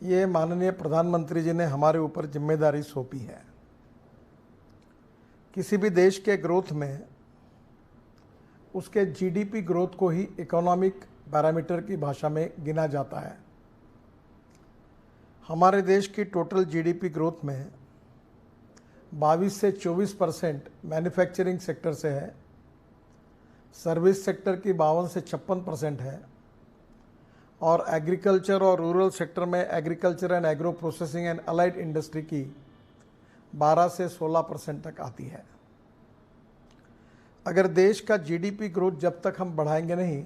ये माननीय प्रधानमंत्री जी ने हमारे ऊपर जिम्मेदारी सौंपी है। किसी भी देश के ग्रोथ में उसके जीडीपी ग्रोथ को ही इकोनॉमिक पैरामीटर की भाषा में गिना जाता है। हमारे देश की टोटल जीडीपी ग्रोथ में 22 से 24% मैन्युफैक्चरिंग सेक्टर से है, सर्विस सेक्टर की 52 से 56% है और एग्रीकल्चर और रूरल सेक्टर में agriculture and agro processing and allied industry की 12 से 16% तक आती है। अगर देश का जीडीपी ग्रोथ जब तक हम बढ़ाएंगे नहीं,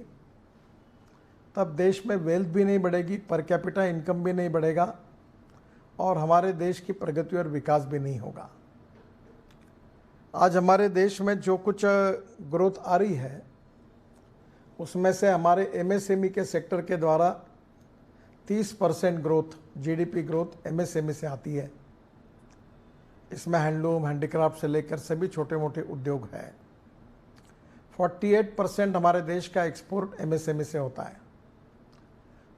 तब देश में वेल्थ भी नहीं बढ़ेगी, पर कैपिटा इनकम भी नहीं बढ़ेगा और हमारे देश की प्रगति और विकास भी नहीं होगा। आज हमारे देश में जो कुछ ग्रोथ आ रही है, उसमें से हमारे एमएसएमई के सेक्टर के द्वारा 30% ग्रोथ, जीडीपी ग्रोथ एमएसएमई से आती है। इसमें हैंडलूम, हैंडीक्राफ्ट से लेकर सभी छोटे मोटे उद्योग हैं। 48% हमारे देश का एक्सपोर्ट एमएसएमई से होता है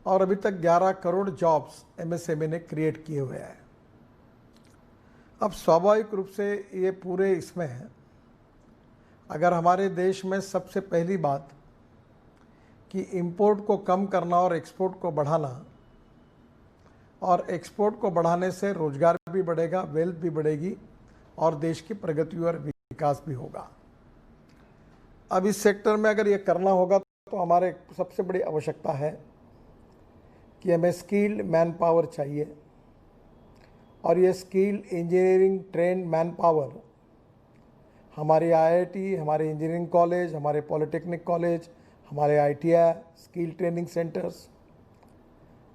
और अभी तक 11 करोड़ जॉब्स एमएसएमई ने क्रिएट किए हुए हैं। अब स्वाभाविक रूप से ये पूरे इसमें है, अगर हमारे देश में सबसे पहली बात कि इंपोर्ट को कम करना और एक्सपोर्ट को बढ़ाना, और एक्सपोर्ट को बढ़ाने से रोजगार भी बढ़ेगा, वेल्थ भी बढ़ेगी और देश की प्रगति और विकास भी होगा। अब इस सेक्टर में अगर ये करना होगा तो हमारे सबसे बड़ी आवश्यकता है कि हमें स्किल्ड मैन पावर चाहिए और ये skilled engineering trend man power हमारे आईआईटी, हमारे इंजीनियरिंग कॉलेज, हमारे पॉलिटेक्निक कॉलेज, हमारे आईटीआई, स्किल ट्रेनिंग सेंटर्स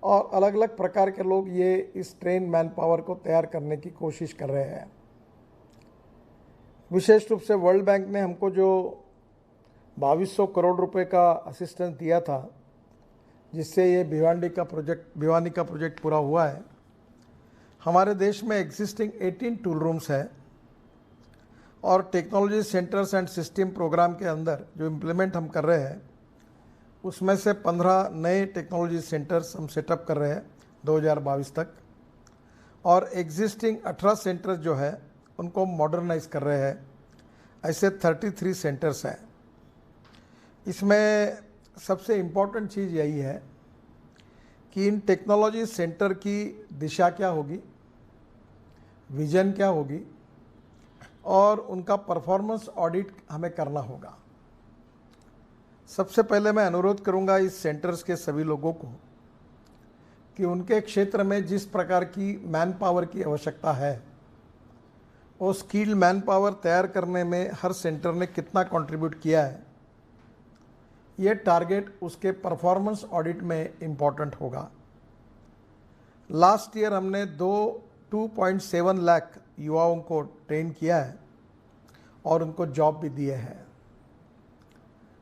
और अलग अलग प्रकार के लोग ये इस ट्रेन मैन पावर को तैयार करने की कोशिश कर रहे हैं। विशेष रूप से वर्ल्ड बैंक ने हमको जो 2200 करोड़ रुपए का असिस्टेंस दिया था, जिससे ये भिवानी का प्रोजेक्ट पूरा हुआ है। हमारे देश में एग्जिस्टिंग 18 टूल रूम्स है और technology centres and system program के अंदर जो इम्प्लीमेंट हम कर रहे हैं, उसमें से 15 नए टेक्नोलॉजी सेंटर्स हम सेटअप कर रहे हैं 2022 तक, और एग्जिस्टिंग 18 सेंटर्स जो है उनको मॉडर्नाइज कर रहे हैं। ऐसे 33 सेंटर्स हैं। इसमें सबसे इम्पोर्टेंट चीज़ यही है कि इन टेक्नोलॉजी सेंटर की दिशा क्या होगी, विजन क्या होगी और उनका परफॉर्मेंस ऑडिट हमें करना होगा। सबसे पहले मैं अनुरोध करूंगा इस सेंटर्स के सभी लोगों को कि उनके क्षेत्र में जिस प्रकार की मैन पावर की आवश्यकता है, वो स्किल्ड मैन पावर तैयार करने में हर सेंटर ने कितना कंट्रीब्यूट किया है, ये टारगेट उसके परफॉर्मेंस ऑडिट में इम्पॉर्टेंट होगा। लास्ट ईयर हमने 2.7 लाख युवाओं को ट्रेन किया है और उनको जॉब भी दिए हैं।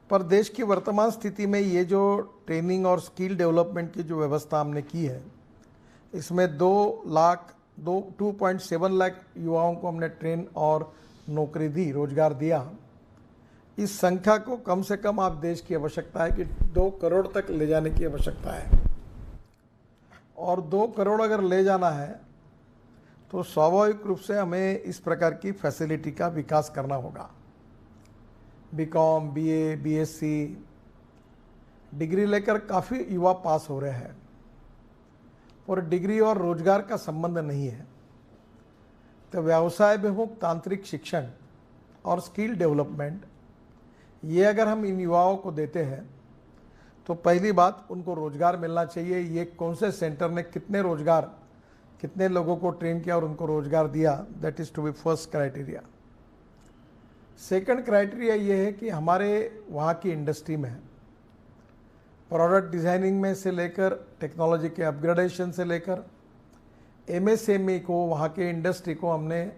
पर देश की वर्तमान स्थिति में ये जो ट्रेनिंग और स्किल डेवलपमेंट की जो व्यवस्था हमने की है, इसमें 2.7 लाख युवाओं को हमने ट्रेन और नौकरी दी, रोजगार दिया। इस संख्या को कम से कम आप देश की आवश्यकता है कि 2 करोड़ तक ले जाने की आवश्यकता है, और 2 करोड़ अगर ले जाना है तो स्वाभाविक रूप से हमें इस प्रकार की फैसिलिटी का विकास करना होगा। बीकॉम, बीए, बीएससी डिग्री लेकर काफ़ी युवा पास हो रहे हैं और डिग्री और रोजगार का संबंध नहीं है। तो व्यवसाय विमुख तांत्रिक शिक्षण और स्किल डेवलपमेंट, ये अगर हम इन युवाओं को देते हैं तो पहली बात उनको रोजगार मिलना चाहिए। ये कौन से सेंटर ने कितने लोगों को ट्रेन किया और उनको रोजगार दिया, that is to be first criteria. Second criteria ये है कि हमारे वहाँ की इंडस्ट्री में प्रोडक्ट डिज़ाइनिंग में से लेकर टेक्नोलॉजी के अपग्रेडेशन से लेकर एमएसएमई को, वहाँ के इंडस्ट्री को हमने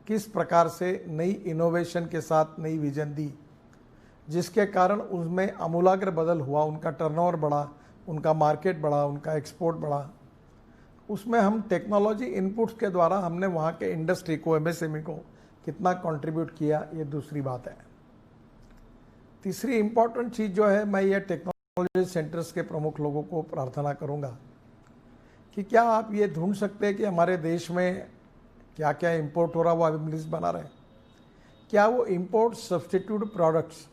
किस प्रकार से नई इनोवेशन के साथ नई विजन दी, जिसके कारण उसमें आमूलाग्र बदल हुआ, उनका टर्नओवर बढ़ा, उनका मार्केट बढ़ा, उनका एक्सपोर्ट बढ़ा। उसमें हम टेक्नोलॉजी इनपुट्स के द्वारा हमने वहाँ के इंडस्ट्री को, एमएसएमई को कितना कंट्रीब्यूट किया, ये दूसरी बात है। तीसरी इम्पॉर्टेंट चीज़ जो है, मैं ये टेक्नोलॉजी सेंटर्स के प्रमुख लोगों को प्रार्थना करूँगा कि क्या आप ये ढूंढ सकते हैं कि हमारे देश में क्या क्या इंपोर्ट हो रहा है, वो अभी लिस्ट बना रहे हैं। क्या वो इंपोर्ट सब्स्टिट्यूट प्रोडक्ट्स,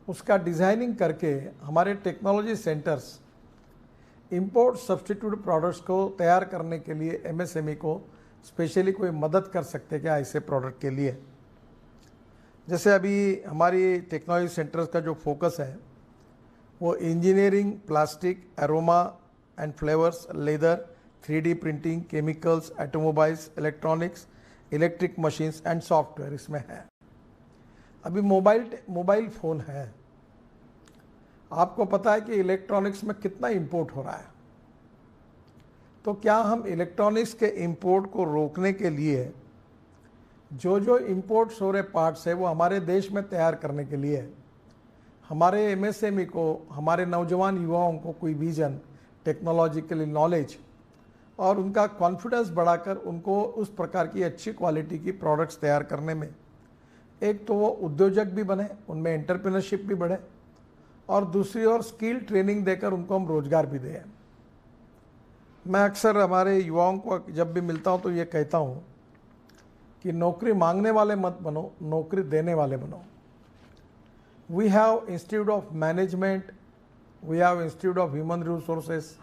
उसका डिज़ाइनिंग करके हमारे technology centres import substitute products को तैयार करने के लिए एमएसएमई को स्पेशली कोई मदद कर सकते क्या ऐसे प्रोडक्ट के लिए। जैसे अभी हमारी टेक्नोलॉजी सेंटर्स का जो फोकस है वो engineering, plastic, aroma and flavours, leather, 3D printing, chemicals, automobiles, electronics, electric machines and software इसमें है। अभी मोबाइल फ़ोन है, आपको पता है कि इलेक्ट्रॉनिक्स में कितना इंपोर्ट हो रहा है। तो क्या हम इलेक्ट्रॉनिक्स के इंपोर्ट को रोकने के लिए जो इंपोर्ट्स हो रहे पार्ट्स है वो हमारे देश में तैयार करने के लिए हमारे एमएसएमई को, हमारे नौजवान युवाओं को कोई विजन, टेक्नोलॉजिकल नॉलेज और उनका कॉन्फिडेंस बढ़ाकर उनको उस प्रकार की अच्छी क्वालिटी की प्रोडक्ट्स तैयार करने में, एक तो वो उद्योजक भी बने, उनमें एंटरप्रेन्योरशिप भी बढ़े, और दूसरी ओर स्किल ट्रेनिंग देकर उनको हम रोजगार भी दें। मैं अक्सर हमारे युवाओं को जब भी मिलता हूं तो ये कहता हूं कि नौकरी मांगने वाले मत बनो, नौकरी देने वाले बनो। We have institute of management, we have institute of human resources,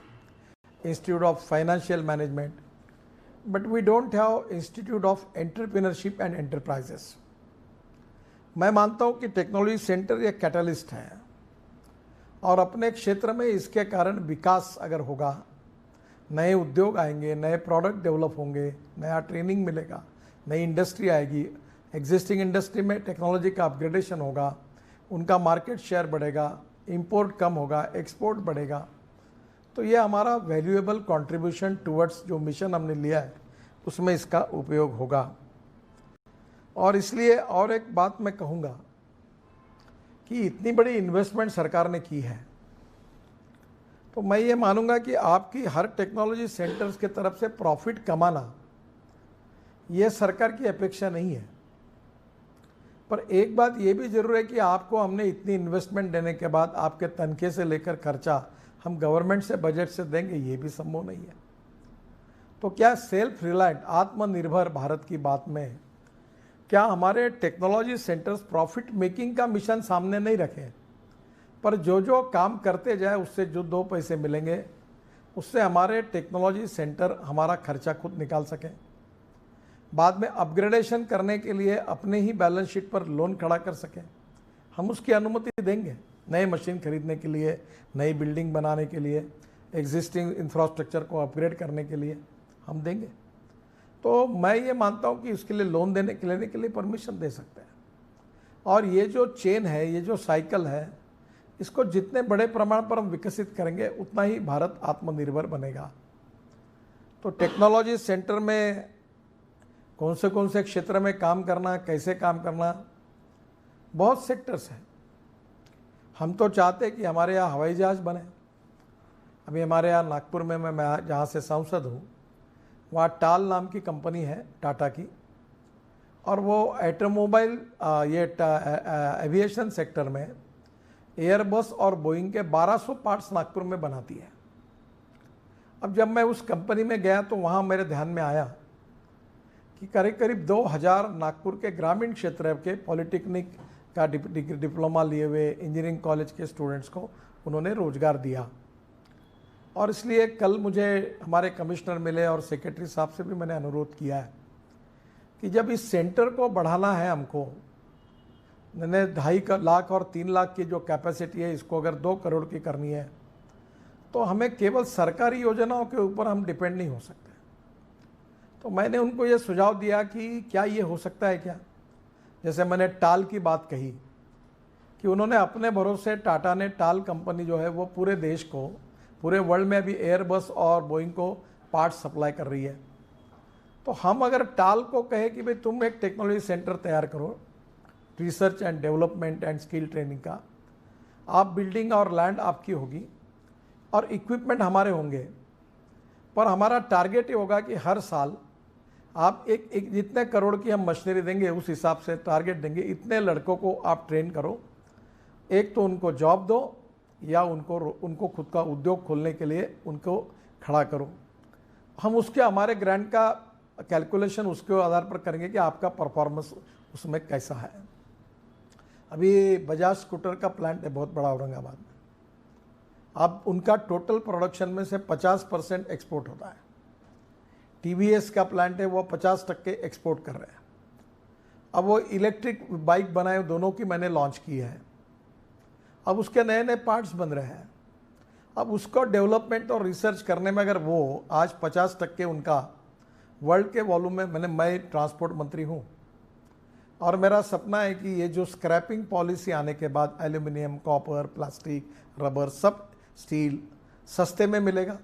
institute of financial management, but we don't have institute of entrepreneurship and enterprises. मैं मानता हूं कि टेक्नोलॉजी सेंटर ये कैटलिस्ट है और अपने क्षेत्र में इसके कारण विकास अगर होगा, नए उद्योग आएंगे, नए प्रोडक्ट डेवलप होंगे, नया ट्रेनिंग मिलेगा, नई इंडस्ट्री आएगी, एग्जिस्टिंग इंडस्ट्री में टेक्नोलॉजी का अपग्रेडेशन होगा, उनका मार्केट शेयर बढ़ेगा, इंपोर्ट कम होगा, एक्सपोर्ट बढ़ेगा। तो ये हमारा वैल्यूएबल कंट्रीब्यूशन टुवर्ड्स जो मिशन हमने लिया है उसमें इसका उपयोग होगा। और इसलिए और एक बात मैं कहूँगा कि इतनी बड़ी इन्वेस्टमेंट सरकार ने की है, तो मैं ये मानूंगा कि आपकी हर टेक्नोलॉजी सेंटर्स के तरफ से प्रॉफिट कमाना ये सरकार की अपेक्षा नहीं है। पर एक बात ये भी जरूर है कि आपको हमने इतनी इन्वेस्टमेंट देने के बाद आपके तनख्वाह से लेकर खर्चा हम गवर्नमेंट से बजट से देंगे, ये भी संभव नहीं है। तो क्या सेल्फ रिलायंट आत्मनिर्भर भारत की बात में क्या हमारे टेक्नोलॉजी सेंटर्स प्रॉफिट मेकिंग का मिशन सामने नहीं रखें, पर जो जो काम करते जाए उससे जो 2 पैसे मिलेंगे उससे हमारे टेक्नोलॉजी सेंटर हमारा खर्चा खुद निकाल सकें, बाद में अपग्रेडेशन करने के लिए अपने ही बैलेंस शीट पर लोन खड़ा कर सकें। हम उसकी अनुमति देंगे, नए मशीन खरीदने के लिए, नई बिल्डिंग बनाने के लिए, एग्जिस्टिंग इंफ्रास्ट्रक्चर को अपग्रेड करने के लिए हम देंगे। तो मैं ये मानता हूँ कि उसके लिए लोन लेने के लिए परमिशन दे सकते हैं। और ये जो चेन है, ये जो साइकिल है, इसको जितने बड़े प्रमाण पर हम विकसित करेंगे उतना ही भारत आत्मनिर्भर बनेगा। तो टेक्नोलॉजी सेंटर में कौन से क्षेत्र में काम करना, कैसे काम करना, बहुत सेक्टर्स हैं। हम तो चाहते हैं कि हमारे यहाँ हवाई जहाज़ बने। अभी हमारे यहाँ नागपुर में मैं जहाँ से सांसद हूँ वहाँ टाल नाम की कंपनी है टाटा की, और वो ऑटोमोबाइल ये एविएशन सेक्टर में एयरबस और बोइंग के 1200 पार्ट्स नागपुर में बनाती है। अब जब मैं उस कंपनी में गया तो वहाँ मेरे ध्यान में आया कि करीब 2000 नागपुर के ग्रामीण क्षेत्र के पॉलिटेक्निक का डिप्लोमा लिए हुए इंजीनियरिंग कॉलेज के स्टूडेंट्स को उन्होंने रोजगार दिया। और इसलिए कल मुझे हमारे कमिश्नर मिले और सेक्रेटरी साहब से भी मैंने अनुरोध किया है कि जब इस सेंटर को बढ़ाना है हमको, मैंने 2.5 लाख और 3 लाख की जो कैपेसिटी है इसको अगर 2 करोड़ की करनी है तो हमें केवल सरकारी योजनाओं के ऊपर हम डिपेंड नहीं हो सकते। तो मैंने उनको ये सुझाव दिया कि क्या ये हो सकता है क्या, जैसे मैंने टाल की बात कही कि उन्होंने अपने भरोसे, टाटा ने, टाल कंपनी जो है वो पूरे देश को, पूरे वर्ल्ड में अभी एयरबस और बोइंग को पार्ट्स सप्लाई कर रही है। तो हम अगर टाल को कहे कि भाई तुम एक टेक्नोलॉजी सेंटर तैयार करो, research and development and skill training का, आप बिल्डिंग और लैंड आपकी होगी और इक्विपमेंट हमारे होंगे, पर हमारा टारगेट ये होगा कि हर साल आप एक जितने करोड़ की हम मशीनरी देंगे उस हिसाब से टारगेट देंगे, इतने लड़कों को आप ट्रेन करो, एक तो उनको जॉब दो या उनको खुद का उद्योग खोलने के लिए उनको खड़ा करो। हम उसके हमारे ग्रांट का कैलकुलेशन उसके आधार पर करेंगे कि आपका परफॉर्मेंस उसमें कैसा है। अभी बजाज स्कूटर का प्लांट है बहुत बड़ा औरंगाबाद में, अब उनका टोटल प्रोडक्शन में से 50% एक्सपोर्ट होता है। टीवीएस का प्लांट है वो 50% एक्सपोर्ट कर रहे हैं। अब वो इलेक्ट्रिक बाइक बनाए, दोनों की मैंने लॉन्च की है। अब उसके नए नए पार्ट्स बन रहे हैं। अब उसको डेवलपमेंट और रिसर्च करने में अगर वो आज 50% उनका वर्ल्ड के वॉल्यूम में, मैं ट्रांसपोर्ट मंत्री हूँ और मेरा सपना है कि ये जो स्क्रैपिंग पॉलिसी आने के बाद एल्यूमिनियम, कॉपर, प्लास्टिक, रबर, सब स्टील सस्ते में मिलेगा।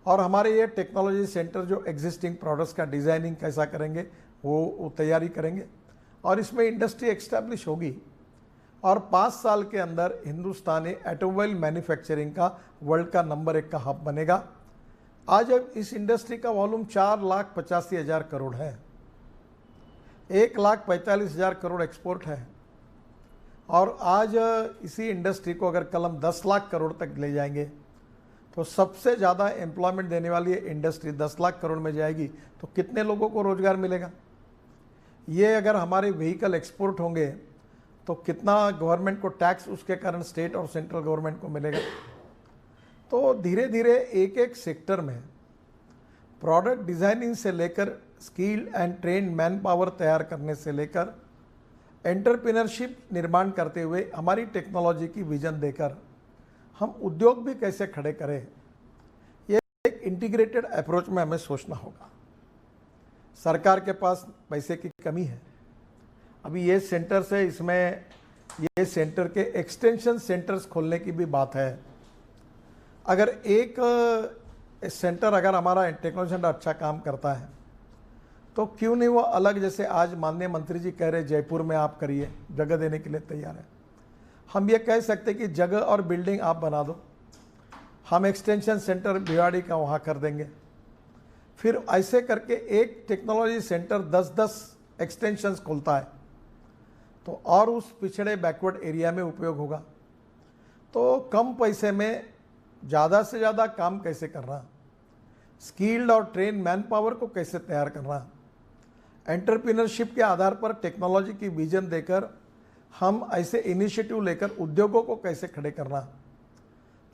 और हमारे ये टेक्नोलॉजी सेंटर जो एग्जिस्टिंग प्रोडक्ट्स का डिज़ाइनिंग कैसा करेंगे वो तैयारी करेंगे और इसमें इंडस्ट्री एक्स्टैब्लिश होगी और 5 साल के अंदर हिंदुस्तानी ऑटोमोबाइल मैन्युफैक्चरिंग का वर्ल्ड का नंबर 1 का हब बनेगा। आज अब इस इंडस्ट्री का वॉल्यूम 4,85,000 करोड़ है, 1,45,000 करोड़ एक्सपोर्ट है। और आज इसी इंडस्ट्री को अगर कल हम 10 लाख करोड़ तक ले जाएंगे तो सबसे ज़्यादा एम्प्लॉयमेंट देने वाली ये इंडस्ट्री 10 लाख करोड़ में जाएगी तो कितने लोगों को रोजगार मिलेगा। ये अगर हमारे व्हीकल एक्सपोर्ट होंगे तो कितना गवर्नमेंट को टैक्स उसके कारण स्टेट और सेंट्रल गवर्नमेंट को मिलेगा। तो धीरे धीरे एक एक सेक्टर में प्रोडक्ट डिज़ाइनिंग से लेकर skill and train man power तैयार करने से लेकर एंटरप्रेन्योरशिप निर्माण करते हुए हमारी टेक्नोलॉजी की विजन देकर हम उद्योग भी कैसे खड़े करें, ये एक इंटीग्रेटेड अप्रोच में हमें सोचना होगा। सरकार के पास पैसे की कमी है, अभी ये सेंटर्स है, इसमें ये सेंटर के एक्सटेंशन सेंटर्स खोलने की भी बात है। अगर एक सेंटर अगर हमारा टेक्नोलॉजी सेंटर अच्छा काम करता है तो क्यों नहीं वो अलग, जैसे आज माननीय मंत्री जी कह रहे जयपुर में आप करिए, जगह देने के लिए तैयार है। हम ये कह सकते कि जगह और बिल्डिंग आप बना दो, हम एक्सटेंशन सेंटर भिवाड़ी का वहाँ कर देंगे। फिर ऐसे करके एक टेक्नोलॉजी सेंटर 10-10 एक्सटेंशंस खोलता है तो और उस पिछड़े बैकवर्ड एरिया में उपयोग होगा। तो कम पैसे में ज़्यादा से ज़्यादा काम कैसे करना, स्किल्ड और ट्रेन मैन पावर को कैसे तैयार करना, एंटरप्रेन्योरशिप के आधार पर टेक्नोलॉजी की विजन देकर हम ऐसे इनिशिएटिव लेकर उद्योगों को कैसे खड़े करना।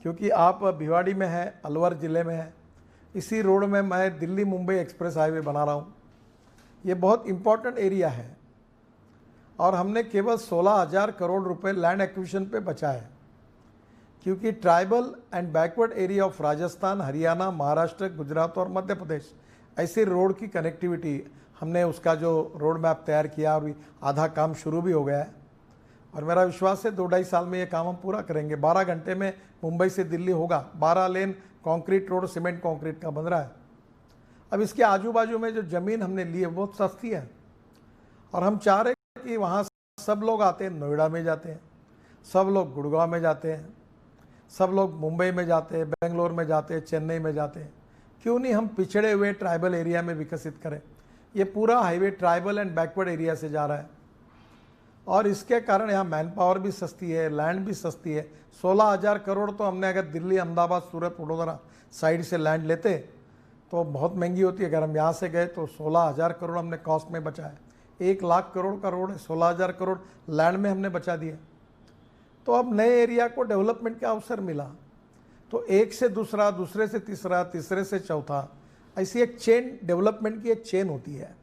क्योंकि आप भिवाड़ी में हैं, अलवर ज़िले में है, इसी रोड में मैं दिल्ली मुंबई एक्सप्रेस हाईवे बना रहा हूँ। ये बहुत इम्पॉर्टेंट एरिया है और हमने केवल 16,000 करोड़ रुपए लैंड एक्विजिशन पे बचा है। क्योंकि tribal and backward area of Rajasthan, Haryana, Maharashtra, Gujarat और मध्य प्रदेश ऐसे रोड की कनेक्टिविटी, हमने उसका जो रोड मैप तैयार किया और आधा काम शुरू भी हो गया है और मेरा विश्वास है 2-2.5 साल में ये काम हम पूरा करेंगे। 12 घंटे में मुंबई से दिल्ली होगा। 12 लेन कंक्रीट रोड, सीमेंट कंक्रीट का बन रहा है। अब इसके आजू बाजू में जो ज़मीन हमने ली है बहुत सस्ती है और हम चाह रहे हैं कि वहाँ सब लोग आते हैं, नोएडा में जाते हैं, सब लोग गुड़गांव में जाते हैं, सब लोग मुंबई में जाते हैं, बेंगलोर में जाते हैं, चेन्नई में जाते हैं। क्यों नहीं हम पिछड़े हुए ट्राइबल एरिया में विकसित करें। ये पूरा highway tribal and backward area से जा रहा है और इसके कारण यहाँ मैन पावर भी सस्ती है, लैंड भी सस्ती है। 16,000 करोड़ तो हमने अगर दिल्ली, अहमदाबाद, सूरत, वडोदरा साइड से लैंड लेते तो बहुत महंगी होती है। अगर हम यहाँ से गए तो 16,000 करोड़ हमने कॉस्ट में बचाया। 1 लाख करोड़ का रोड है, 16,000 करोड़ लैंड में हमने बचा दिए। तो अब नए एरिया को डेवलपमेंट का अवसर मिला तो एक से दूसरा, दूसरे से तीसरा, तीसरे से चौथा, ऐसी एक चेन, डेवलपमेंट की एक चेन होती है।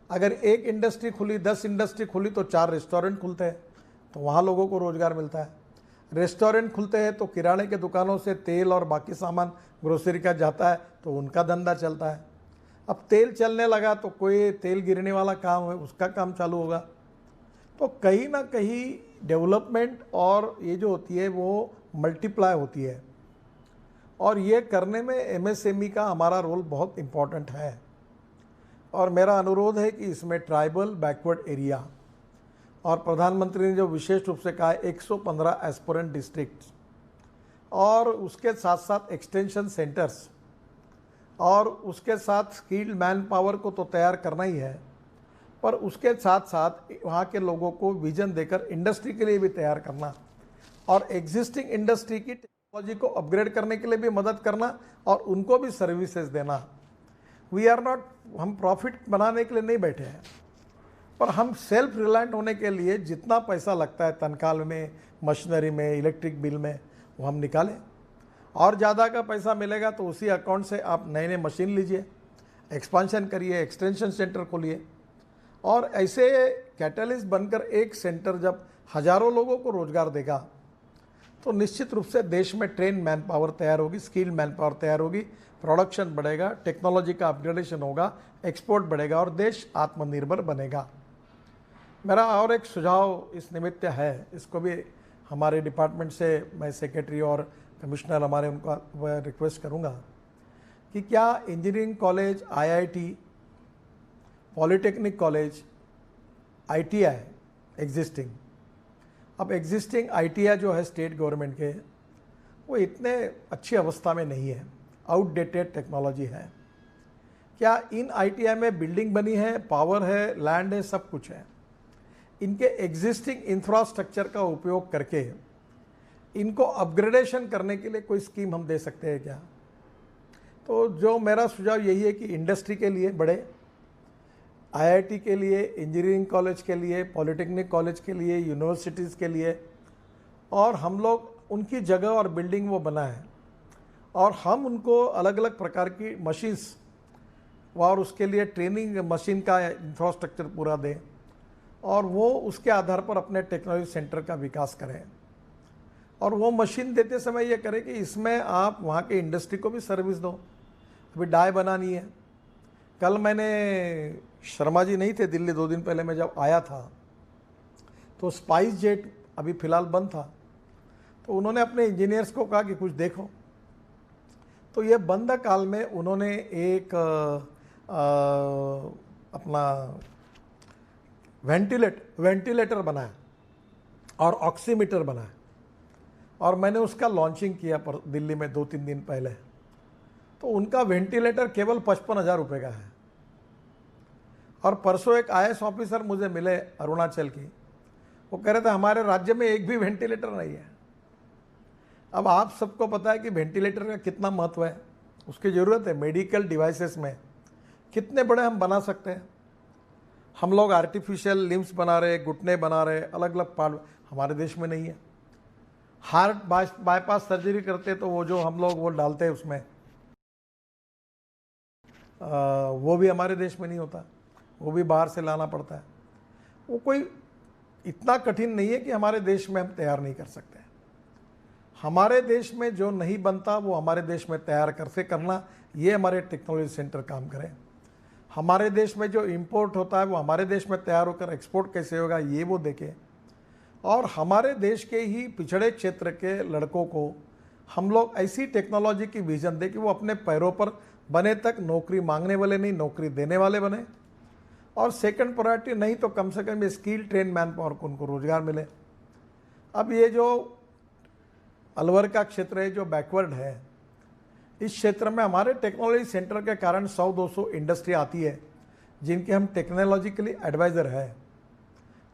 अगर एक इंडस्ट्री खुली, 10 इंडस्ट्री खुली तो 4 रेस्टोरेंट खुलते हैं तो वहाँ लोगों को रोज़गार मिलता है। रेस्टोरेंट खुलते हैं तो किराने के दुकानों से तेल और बाकी सामान ग्रोसरी का जाता है तो उनका धंधा चलता है। अब तेल चलने लगा तो कोई तेल गिरने वाला काम है, उसका काम चालू होगा। तो कहीं ना कहीं डेवलपमेंट और ये जो होती है वो मल्टीप्लाई होती है और ये करने में एमएसएमई का हमारा रोल बहुत इम्पॉर्टेंट है। और मेरा अनुरोध है कि इसमें ट्राइबल, बैकवर्ड एरिया और प्रधानमंत्री ने जो विशेष रूप से कहा 115 एस्पिरेंट डिस्ट्रिक्ट्स और उसके साथ साथ एक्सटेंशन सेंटर्स और उसके साथ स्किल्ड मैन पावर को तो तैयार करना ही है, पर उसके साथ साथ वहाँ के लोगों को विजन देकर इंडस्ट्री के लिए भी तैयार करना और एग्जिस्टिंग इंडस्ट्री की टेक्नोलॉजी को अपग्रेड करने के लिए भी मदद करना और उनको भी सर्विसेज देना। वी आर नॉट, हम प्रॉफिट बनाने के लिए नहीं बैठे हैं, पर हम सेल्फ रिलायंट होने के लिए जितना पैसा लगता है तनख्वाह में, मशीनरी में, इलेक्ट्रिक बिल में, वो हम निकालें और ज़्यादा का पैसा मिलेगा तो उसी अकाउंट से आप नए नए मशीन लीजिए, एक्सपांशन करिए, एक्सटेंशन सेंटर खोलिए और ऐसे कैटलिस्ट बनकर एक सेंटर जब हज़ारों लोगों को रोजगार देगा तो निश्चित रूप से देश में ट्रेन मैन पावर तैयार होगी, स्किल्ड मैन पावर तैयार होगी, प्रोडक्शन बढ़ेगा, टेक्नोलॉजी का अपग्रेडेशन होगा, एक्सपोर्ट बढ़ेगा और देश आत्मनिर्भर बनेगा। मेरा और एक सुझाव इस निमित्त है, इसको भी हमारे डिपार्टमेंट से मैं सेक्रेटरी और कमिश्नर हमारे उनका रिक्वेस्ट करूंगा कि क्या engineering college, IIT, polytechnic college, ITI existing, अब एग्जिस्टिंग आईटीआई जो है स्टेट गवर्नमेंट के, वो इतने अच्छी अवस्था में नहीं है, आउटडेटेड टेक्नोलॉजी है। क्या इन आईटीआई में बिल्डिंग बनी है, पावर है, लैंड है, सब कुछ है, इनके एग्जिस्टिंग इंफ्रास्ट्रक्चर का उपयोग करके इनको अपग्रेडेशन करने के लिए कोई स्कीम हम दे सकते हैं क्या? तो जो मेरा सुझाव यही है कि इंडस्ट्री के लिए बड़े, आईआईटी के लिए, इंजीनियरिंग कॉलेज के लिए, पॉलिटेक्निक कॉलेज के लिए, यूनिवर्सिटीज़ के लिए, और हम लोग उनकी जगह और बिल्डिंग वो बनाएं और हम उनको अलग अलग प्रकार की मशीन्स और उसके लिए ट्रेनिंग मशीन का इंफ्रास्ट्रक्चर पूरा दें और वो उसके आधार पर अपने टेक्नोलॉजी सेंटर का विकास करें। और वो मशीन देते समय ये करें कि इसमें आप वहाँ के इंडस्ट्री को भी सर्विस दो। अभी डाई बनानी है, कल मैंने शर्मा जी नहीं थे दिल्ली 2 दिन पहले मैं जब आया था, तो स्पाइस जेट अभी फ़िलहाल बंद था, तो उन्होंने अपने इंजीनियर्स को कहा कि कुछ देखो। तो ये बंद काल में उन्होंने एक अपना वेंटिलेटर बनाया और ऑक्सीमीटर बनाया, और मैंने उसका लॉन्चिंग किया पर दिल्ली में 2-3 दिन पहले। तो उनका वेंटिलेटर केवल 55,000 रुपये का है। और परसों एक IAS ऑफिसर मुझे मिले अरुणाचल की, वो कह रहे थे हमारे राज्य में एक भी वेंटिलेटर नहीं है। अब आप सबको पता है कि वेंटिलेटर का कितना महत्व है, उसकी ज़रूरत है। मेडिकल डिवाइसेस में कितने बड़े हम बना सकते हैं। हम लोग आर्टिफिशियल लिम्स बना रहे, घुटने बना रहे, अलग अलग पार्ट, हमारे देश में नहीं है। हार्ट बाईपास सर्जरी करते तो वो जो हम लोग वो डालते हैं उसमें, वो भी हमारे देश में नहीं होता, वो भी बाहर से लाना पड़ता है। वो कोई इतना कठिन नहीं है कि हमारे देश में हम तैयार नहीं कर सकते। हमारे देश में जो नहीं बनता वो हमारे देश में तैयार करना, ये हमारे टेक्नोलॉजी सेंटर काम करें। हमारे देश में जो इंपोर्ट होता है वो हमारे देश में तैयार होकर एक्सपोर्ट कैसे होगा ये वो देखें। और हमारे देश के ही पिछड़े क्षेत्र के लड़कों को हम लोग ऐसी टेक्नोलॉजी की विजन दें कि वो अपने पैरों पर बने तक नौकरी मांगने वाले नहीं, नौकरी देने वाले बने। और सेकंड प्रायोरिटी नहीं तो कम से कम स्किल ट्रेन मैन पावर को उनको रोजगार मिले। अब ये जो अलवर का क्षेत्र है जो बैकवर्ड है, इस क्षेत्र में हमारे टेक्नोलॉजी सेंटर के कारण 100-200 इंडस्ट्री आती है जिनके हम टेक्नोलॉजिकली एडवाइज़र है।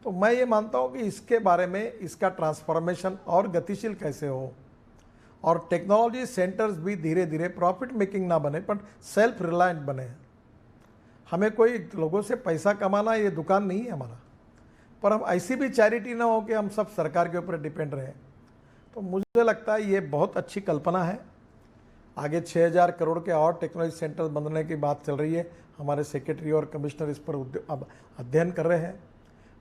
तो मैं ये मानता हूँ कि इसके बारे में इसका ट्रांसफॉर्मेशन और गतिशील कैसे हो, और टेक्नोलॉजी सेंटर्स भी धीरे धीरे प्रॉफिट मेकिंग ना बने पर सेल्फ रिलायंट बने। हमें कोई लोगों से पैसा कमाना ये दुकान नहीं है हमारा, पर हम ऐसी भी चैरिटी ना हो कि हम सब सरकार के ऊपर डिपेंड रहे। तो मुझे लगता है ये बहुत अच्छी कल्पना है। आगे 6,000 करोड़ के और टेक्नोलॉजी सेंटर बनने की बात चल रही है। हमारे सेक्रेटरी और कमिश्नर इस पर अब अध्ययन कर रहे हैं।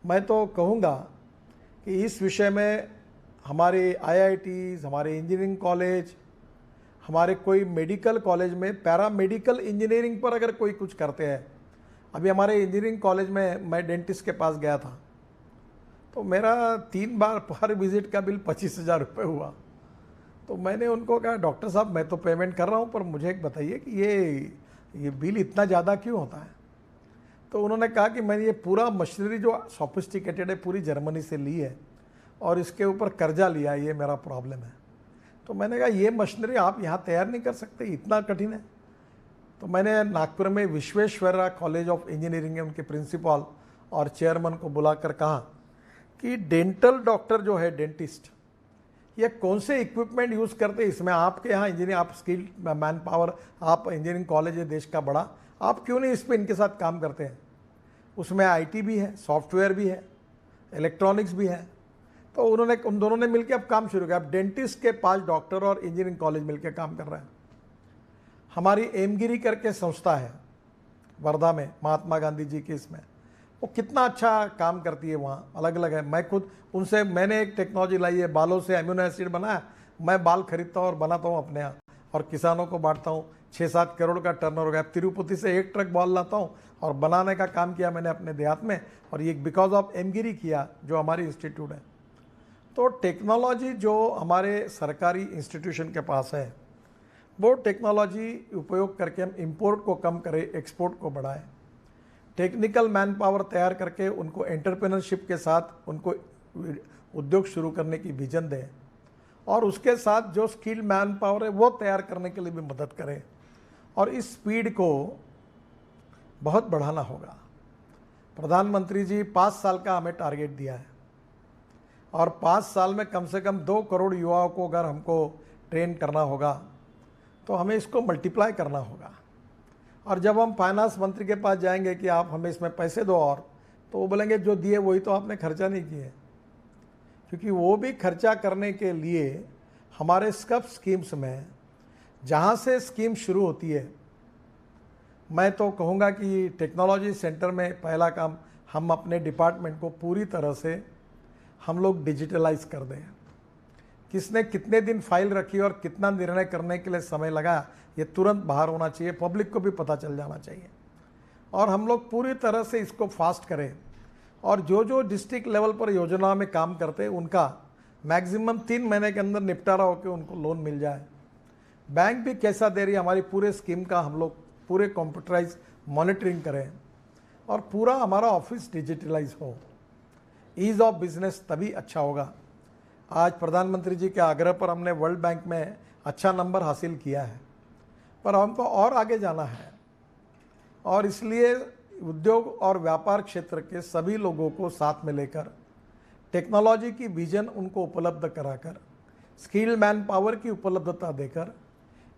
मैं तो कहूँगा कि इस विषय में हमारे IITs, हमारे इंजीनियरिंग कॉलेज, हमारे कोई मेडिकल कॉलेज में पैरामेडिकल इंजीनियरिंग पर अगर कोई कुछ करते हैं। अभी हमारे इंजीनियरिंग कॉलेज में मैं डेंटिस्ट के पास गया था, तो मेरा 3 बार पर विजिट का बिल 25,000 रुपये हुआ। तो मैंने उनको कहा डॉक्टर साहब मैं तो पेमेंट कर रहा हूँ, पर मुझे एक बताइए कि ये बिल इतना ज़्यादा क्यों होता है। तो उन्होंने कहा कि मैंने ये पूरा मशीनरी जो सोफिस्टिकेटेड है पूरी जर्मनी से ली है और इसके ऊपर कर्जा लिया, ये मेरा प्रॉब्लम है। तो मैंने कहा ये मशीनरी आप यहाँ तैयार नहीं कर सकते, इतना कठिन है। तो मैंने नागपुर में विश्वेश्वरैया कॉलेज ऑफ इंजीनियरिंग उनके प्रिंसिपल और चेयरमैन को बुलाकर कहा कि डेंटल डॉक्टर जो है, डेंटिस्ट, ये कौन से इक्विपमेंट यूज़ करते हैं इसमें। आपके यहाँ इंजीनियर, आप स्किल मैन पावर, आप इंजीनियरिंग कॉलेज है देश का बड़ा, आप क्यों नहीं इस पर इनके साथ काम करते हैं। उसमें IT भी है, सॉफ्टवेयर भी है, इलेक्ट्रॉनिक्स भी है। तो उन दोनों ने मिलकर अब काम शुरू किया। अब डेंटिस्ट के 5 डॉक्टर और इंजीनियरिंग कॉलेज मिलकर काम कर रहे हैं। हमारी एमगिरी करके संस्था है वर्धा में, महात्मा गांधी जी की, इसमें वो कितना अच्छा काम करती है, वहाँ अलग अलग है। मैं खुद उनसे, मैंने एक टेक्नोलॉजी लाई है, बालों से अमीनो एसिड बनाया, मैं बाल खरीदता हूँ और बनाता हूँ अपने यहाँ और किसानों को बांटता हूँ। 6-7 करोड़ का टर्नओवर हो गया। तिरुपति से 1 ट्रक बाल लाता हूँ और बनाने का काम किया मैंने अपने देहात में, और ये बिकॉज ऑफ एमगिरी किया जो हमारी इंस्टीट्यूट है। तो टेक्नोलॉजी जो हमारे सरकारी इंस्टीट्यूशन के पास है, वो टेक्नोलॉजी उपयोग करके हम इंपोर्ट को कम करें, एक्सपोर्ट को बढ़ाएं, टेक्निकल मैन पावर तैयार करके उनको एंटरप्रेन्योरशिप के साथ उनको उद्योग शुरू करने की विजन दें, और उसके साथ जो स्किल मैन पावर है वो तैयार करने के लिए भी मदद करें। और इस स्पीड को बहुत बढ़ाना होगा। प्रधानमंत्री जी 5 साल का हमें टारगेट दिया है, और 5 साल में कम से कम 2 करोड़ युवाओं को अगर हमको ट्रेन करना होगा तो हमें इसको मल्टीप्लाई करना होगा। और जब हम फाइनेंस मंत्री के पास जाएंगे कि आप हमें इसमें पैसे दो, और तो वो बोलेंगे जो दिए वही तो आपने खर्चा नहीं किए, क्योंकि वो भी खर्चा करने के लिए हमारे सब स्कीम्स में जहाँ से स्कीम शुरू होती है, मैं तो कहूँगा कि टेक्नोलॉजी सेंटर में पहला काम हम अपने डिपार्टमेंट को पूरी तरह से हम लोग डिजिटलाइज कर दें। किसने कितने दिन फाइल रखी और कितना निर्णय करने के लिए समय लगा, ये तुरंत बाहर होना चाहिए, पब्लिक को भी पता चल जाना चाहिए। और हम लोग पूरी तरह से इसको फास्ट करें और जो जो डिस्ट्रिक्ट लेवल पर योजना में काम करते हैं उनका मैक्सिमम 3 महीने के अंदर निपटारा होकर उनको लोन मिल जाए। बैंक भी कैसा दे रही है, हमारी पूरे स्कीम का हम लोग पूरे कंप्यूटराइज मॉनिटरिंग करें और पूरा हमारा ऑफिस डिजिटलाइज हो। ईज़ ऑफ बिजनेस तभी अच्छा होगा। आज प्रधानमंत्री जी के आग्रह पर हमने वर्ल्ड बैंक में अच्छा नंबर हासिल किया है, पर हमको और आगे जाना है और इसलिए उद्योग और व्यापार क्षेत्र के सभी लोगों को साथ में लेकर टेक्नोलॉजी की विजन उनको उपलब्ध कराकर, स्किल्ड मैन पावर की उपलब्धता देकर,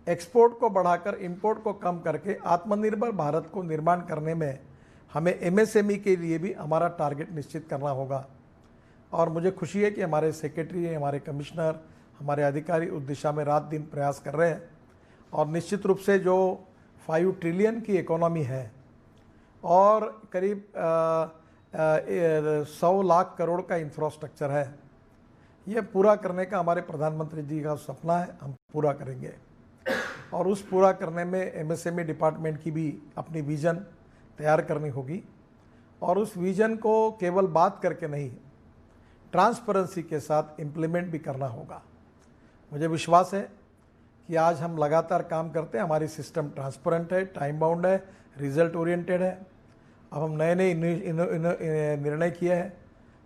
एक्सपोर्ट को बढ़ाकर इंपोर्ट को कम करके आत्मनिर्भर भारत को निर्माण करने में हमें एमएसएमई के लिए भी हमारा टारगेट निश्चित करना होगा। और मुझे खुशी है कि हमारे सेक्रेटरी, हमारे कमिश्नर, हमारे अधिकारी उस दिशा में रात दिन प्रयास कर रहे हैं और निश्चित रूप से जो 5 ट्रिलियन की इकोनॉमी है और करीब 100 लाख करोड़ का इंफ्रास्ट्रक्चर है, ये पूरा करने का हमारे प्रधानमंत्री जी का सपना है, हम पूरा करेंगे। और उस पूरा करने में एमएसएमई डिपार्टमेंट की भी अपनी विज़न तैयार करनी होगी और उस विज़न को केवल बात करके नहीं, ट्रांसपेरेंसी के साथ इम्प्लीमेंट भी करना होगा। मुझे विश्वास है कि आज हम लगातार काम करते हैं, हमारी सिस्टम ट्रांसपेरेंट है, टाइम बाउंड है, रिजल्ट ओरिएंटेड है। अब हम नए नए निर्णय किए हैं।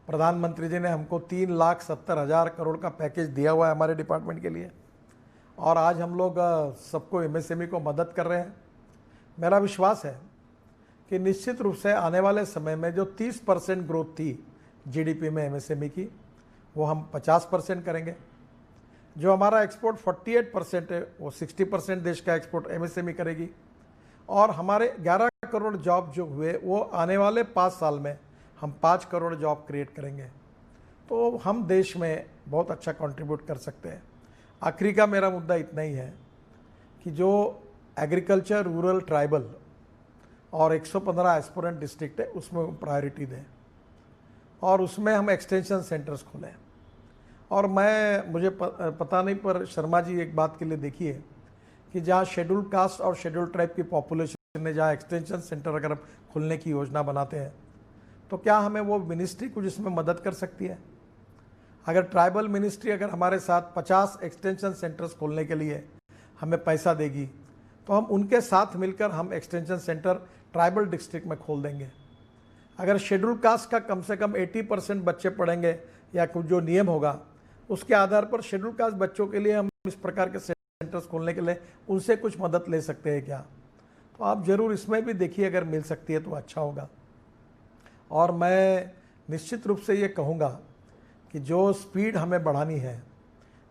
प्रधानमंत्री जी ने हमको 3,70,000 करोड़ का पैकेज दिया हुआ है हमारे डिपार्टमेंट के लिए और आज हम लोग सबको एमएसएमई को मदद कर रहे हैं। मेरा विश्वास है कि निश्चित रूप से आने वाले समय में जो 30% ग्रोथ थी जीडीपी में एमएसएमई की, वो हम 50% करेंगे। जो हमारा एक्सपोर्ट 48% है, वो 60% देश का एक्सपोर्ट एमएसएमई करेगी और हमारे 11 करोड़ जॉब जो हुए वो आने वाले 5 साल में हम 5 करोड़ जॉब क्रिएट करेंगे। तो हम देश में बहुत अच्छा कंट्रीब्यूट कर सकते हैं। आखिरी का मेरा मुद्दा इतना ही है कि जो एग्रीकल्चर, रूरल, ट्राइबल और 115 एस्पिरेंट डिस्ट्रिक्ट है उसमें प्रायोरिटी दें और उसमें हम एक्सटेंशन सेंटर्स खोलें। और मुझे पता नहीं, पर शर्मा जी एक बात के लिए देखिए कि जहाँ शेड्यूल कास्ट और शेड्यूल ट्राइब की पॉपुलेशन है, जहाँ एक्सटेंशन सेंटर अगर हम खोलने की योजना बनाते हैं तो क्या हमें वो मिनिस्ट्री कुछ इसमें मदद कर सकती है? अगर ट्राइबल मिनिस्ट्री अगर हमारे साथ 50 एक्सटेंशन सेंटर्स खोलने के लिए हमें पैसा देगी तो हम उनके साथ मिलकर हम एक्सटेंशन सेंटर ट्राइबल डिस्ट्रिक्ट में खोल देंगे। अगर शेड्यूल कास्ट का कम से कम 80% बच्चे पढ़ेंगे या कुछ जो नियम होगा उसके आधार पर शेड्यूल कास्ट बच्चों के लिए हम इस प्रकार के सेंटर्स खोलने के लिए उनसे कुछ मदद ले सकते हैं क्या? तो आप ज़रूर इसमें भी देखिए, अगर मिल सकती है तो अच्छा होगा। और मैं निश्चित रूप से ये कहूँगा कि जो स्पीड हमें बढ़ानी है,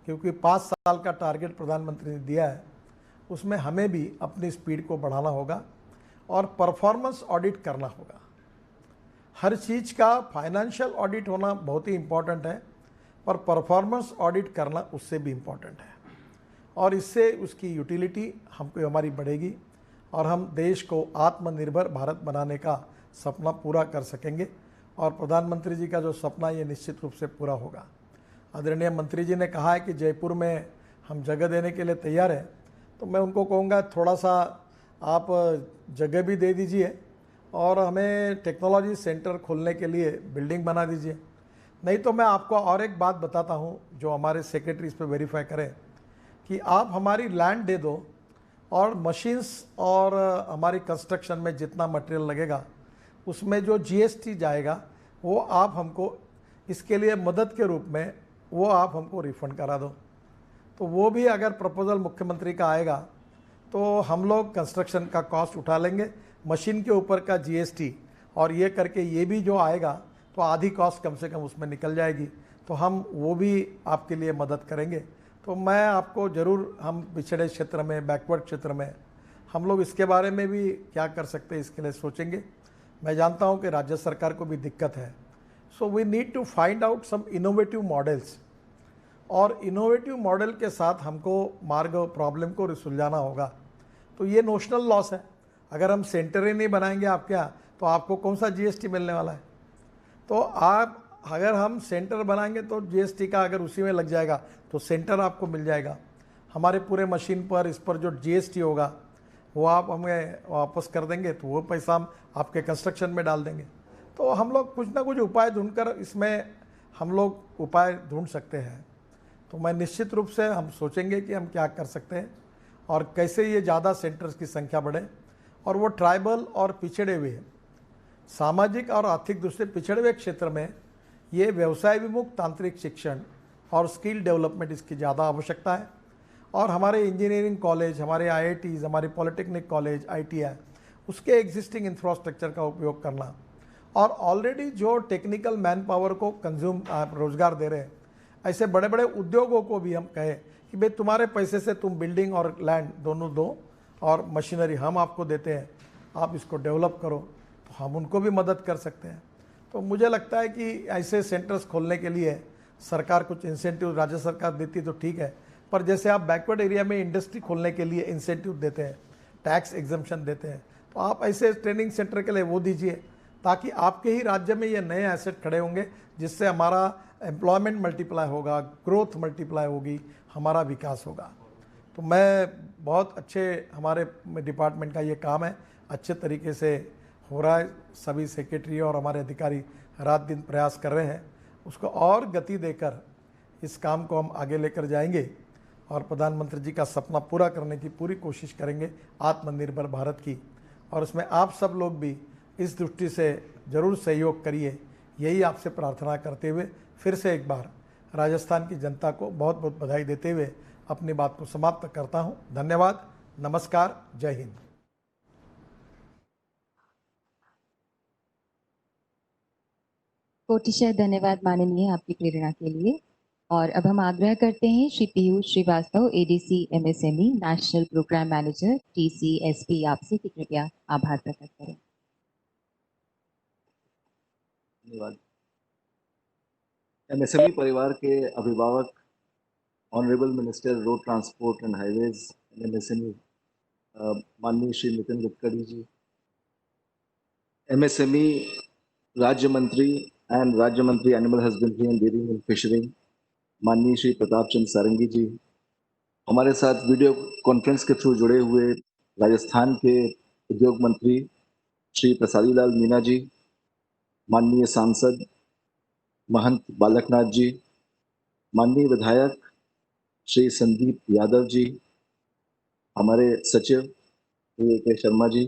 क्योंकि 5 साल का टारगेट प्रधानमंत्री ने दिया है, उसमें हमें भी अपनी स्पीड को बढ़ाना होगा और परफॉर्मेंस ऑडिट करना होगा। हर चीज़ का फाइनेंशियल ऑडिट होना बहुत ही इम्पॉर्टेंट है, पर परफॉर्मेंस ऑडिट करना उससे भी इम्पॉर्टेंट है और इससे उसकी यूटिलिटी हमको हमारी बढ़ेगी और हम देश को आत्मनिर्भर भारत बनाने का सपना पूरा कर सकेंगे और प्रधानमंत्री जी का जो सपना ये निश्चित रूप से पूरा होगा। आदरणीय मंत्री जी ने कहा है कि जयपुर में हम जगह देने के लिए तैयार हैं, तो मैं उनको कहूँगा थोड़ा सा आप जगह भी दे दीजिए और हमें टेक्नोलॉजी सेंटर खोलने के लिए बिल्डिंग बना दीजिए। नहीं तो मैं आपको और एक बात बताता हूँ जो हमारे सेक्रेटरी इस पर वेरीफाई करें कि आप हमारी लैंड दे दो और मशीन्स और हमारी कंस्ट्रक्शन में जितना मटेरियल लगेगा उसमें जो जीएसटी जाएगा वो आप हमको इसके लिए मदद के रूप में वो आप हमको रिफंड करा दो। तो वो भी अगर प्रपोजल मुख्यमंत्री का आएगा तो हम लोग कंस्ट्रक्शन का कॉस्ट उठा लेंगे, मशीन के ऊपर का जीएसटी और ये करके ये भी जो आएगा तो आधी कॉस्ट कम से कम उसमें निकल जाएगी, तो हम वो भी आपके लिए मदद करेंगे। तो मैं आपको ज़रूर, हम पिछड़े क्षेत्र में, बैकवर्ड क्षेत्र में हम लोग इसके बारे में भी क्या कर सकते हैं इसके लिए सोचेंगे। मैं जानता हूं कि राज्य सरकार को भी दिक्कत है, so we need to find out some innovative models और इनोवेटिव मॉडल के साथ हमको मार्ग प्रॉब्लम को सुलझाना होगा। तो ये नोशनल लॉस है, अगर हम सेंटर ही नहीं बनाएंगे आपके यहाँ तो आपको कौन सा जीएसटी मिलने वाला है? तो आप अगर हम सेंटर बनाएंगे तो जीएसटी का अगर उसी में लग जाएगा तो सेंटर आपको मिल जाएगा। हमारे पूरे मशीन पर इस पर जो जीएसटी होगा वो आप हमें वापस कर देंगे तो वो पैसा हम आपके कंस्ट्रक्शन में डाल देंगे। तो हम लोग कुछ ना कुछ उपाय ढूंढकर इसमें हम लोग उपाय ढूंढ सकते हैं। तो मैं निश्चित रूप से हम सोचेंगे कि हम क्या कर सकते हैं और कैसे ये ज़्यादा सेंटर्स की संख्या बढ़े और वो ट्राइबल और पिछड़े हुए सामाजिक और आर्थिक दृष्टि से पिछड़े हुए क्षेत्र में ये व्यवसाय विमुख तांत्रिक शिक्षण और स्किल डेवलपमेंट इसकी ज़्यादा आवश्यकता है। और हमारे इंजीनियरिंग कॉलेज, हमारे IITs, हमारे पॉलिटेक्निक कॉलेज, ITI, उसके एग्जिस्टिंग इंफ्रास्ट्रक्चर का उपयोग करना और ऑलरेडी जो टेक्निकल मैन पावर को कंज्यूम रोजगार दे रहे हैं ऐसे बड़े बड़े उद्योगों को भी हम कहें कि भाई तुम्हारे पैसे से तुम बिल्डिंग और लैंड दोनों दो और मशीनरी हम आपको देते हैं, आप इसको डेवलप करो, तो हम उनको भी मदद कर सकते हैं। तो मुझे लगता है कि ऐसे सेंटर्स खोलने के लिए सरकार कुछ इंसेंटिव राज्य सरकार देती तो ठीक है, पर जैसे आप बैकवर्ड एरिया में इंडस्ट्री खोलने के लिए इंसेंटिव देते हैं, टैक्स एग्जम्पशन देते हैं, तो आप ऐसे ट्रेनिंग सेंटर के लिए वो दीजिए ताकि आपके ही राज्य में ये नए एसेट खड़े होंगे जिससे हमारा एम्प्लॉयमेंट मल्टीप्लाई होगा, ग्रोथ मल्टीप्लाई होगी, हमारा विकास होगा। तो मैं बहुत अच्छे हमारे डिपार्टमेंट का ये काम है, अच्छे तरीके से हो रहा है। सभी सेक्रेटरी और हमारे अधिकारी रात दिन प्रयास कर रहे हैं, उसको और गति देकर इस काम को हम आगे लेकर जाएंगे और प्रधानमंत्री जी का सपना पूरा करने की पूरी कोशिश करेंगे आत्मनिर्भर भारत की। और उसमें आप सब लोग भी इस दृष्टि से ज़रूर सहयोग करिए, यही आपसे प्रार्थना करते हुए फिर से एक बार राजस्थान की जनता को बहुत बहुत बधाई देते हुए अपनी बात को समाप्त करता हूं। धन्यवाद, नमस्कार, जय हिंद। कोटिशः धन्यवाद माननीय आपकी प्रेरणा के लिए। और अब हम आग्रह करते हैं Shri Piyush Srivastava, ADC MSME national programme manager TCSP, आपसे कि कृपया आभार प्रकट करें। धन्यवाद। MSME परिवार के अभिभावक, honourable minister road transport and highways MSME माननीय श्री नितिन गडकरी जी, MSME राज्य मंत्री एंड राज्य मंत्री animal husbandry and dairying and fishering माननीय श्री प्रताप चंद्र सारंगी जी, हमारे साथ वीडियो कॉन्फ्रेंस के थ्रू जुड़े हुए राजस्थान के उद्योग मंत्री श्री प्रसादी लाल मीणा जी, माननीय सांसद महंत बालकनाथ जी, माननीय विधायक श्री संदीप यादव जी, हमारे सचिव के शर्मा जी,